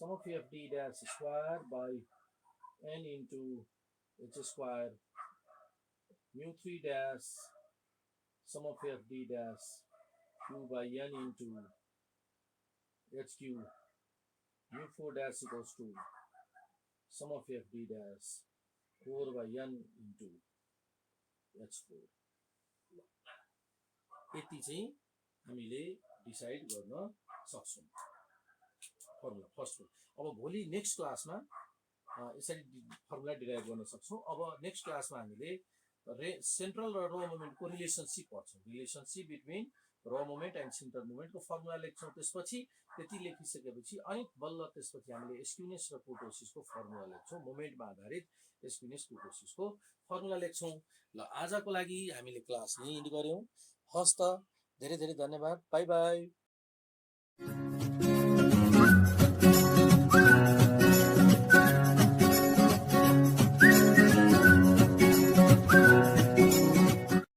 sum of fd dash square by n into h square, μ3 dash sum of fd dash q by n into h cube, μ4 dash equals to sum of fd dash 4 by n into h4। यति चाहिँ हामीले decide गर्न सक्छौँ formula first. अब भोलि next क्लासमा यसरी formula derive गर्न सक्छौँ। अब नेक्स्ट क्लासमा हामीले सेन्ट्रल र रो मोमेन्टको रिलेसनसिप पढ्छौँ। Relationship between raw moment and central मोमेन्टको फर्मुला लेख्छौँ। त्यसपछि त्यति लेखिसकेपछि अनि बल्ल त्यसपछि हामीले एस्क्युनेस र कुर्टोसिसको फर्मुला लेख्छौँ। मोमेन्टमा आधारित एस्क्युनेस कुर्टोसिसको फर्मुला लेख्छौँ। ल आजको लागि हामीले क्लास यहीँ इन्ड गऱ्यौँ। हस् त, धेरै धेरै धन्यवाद। By by.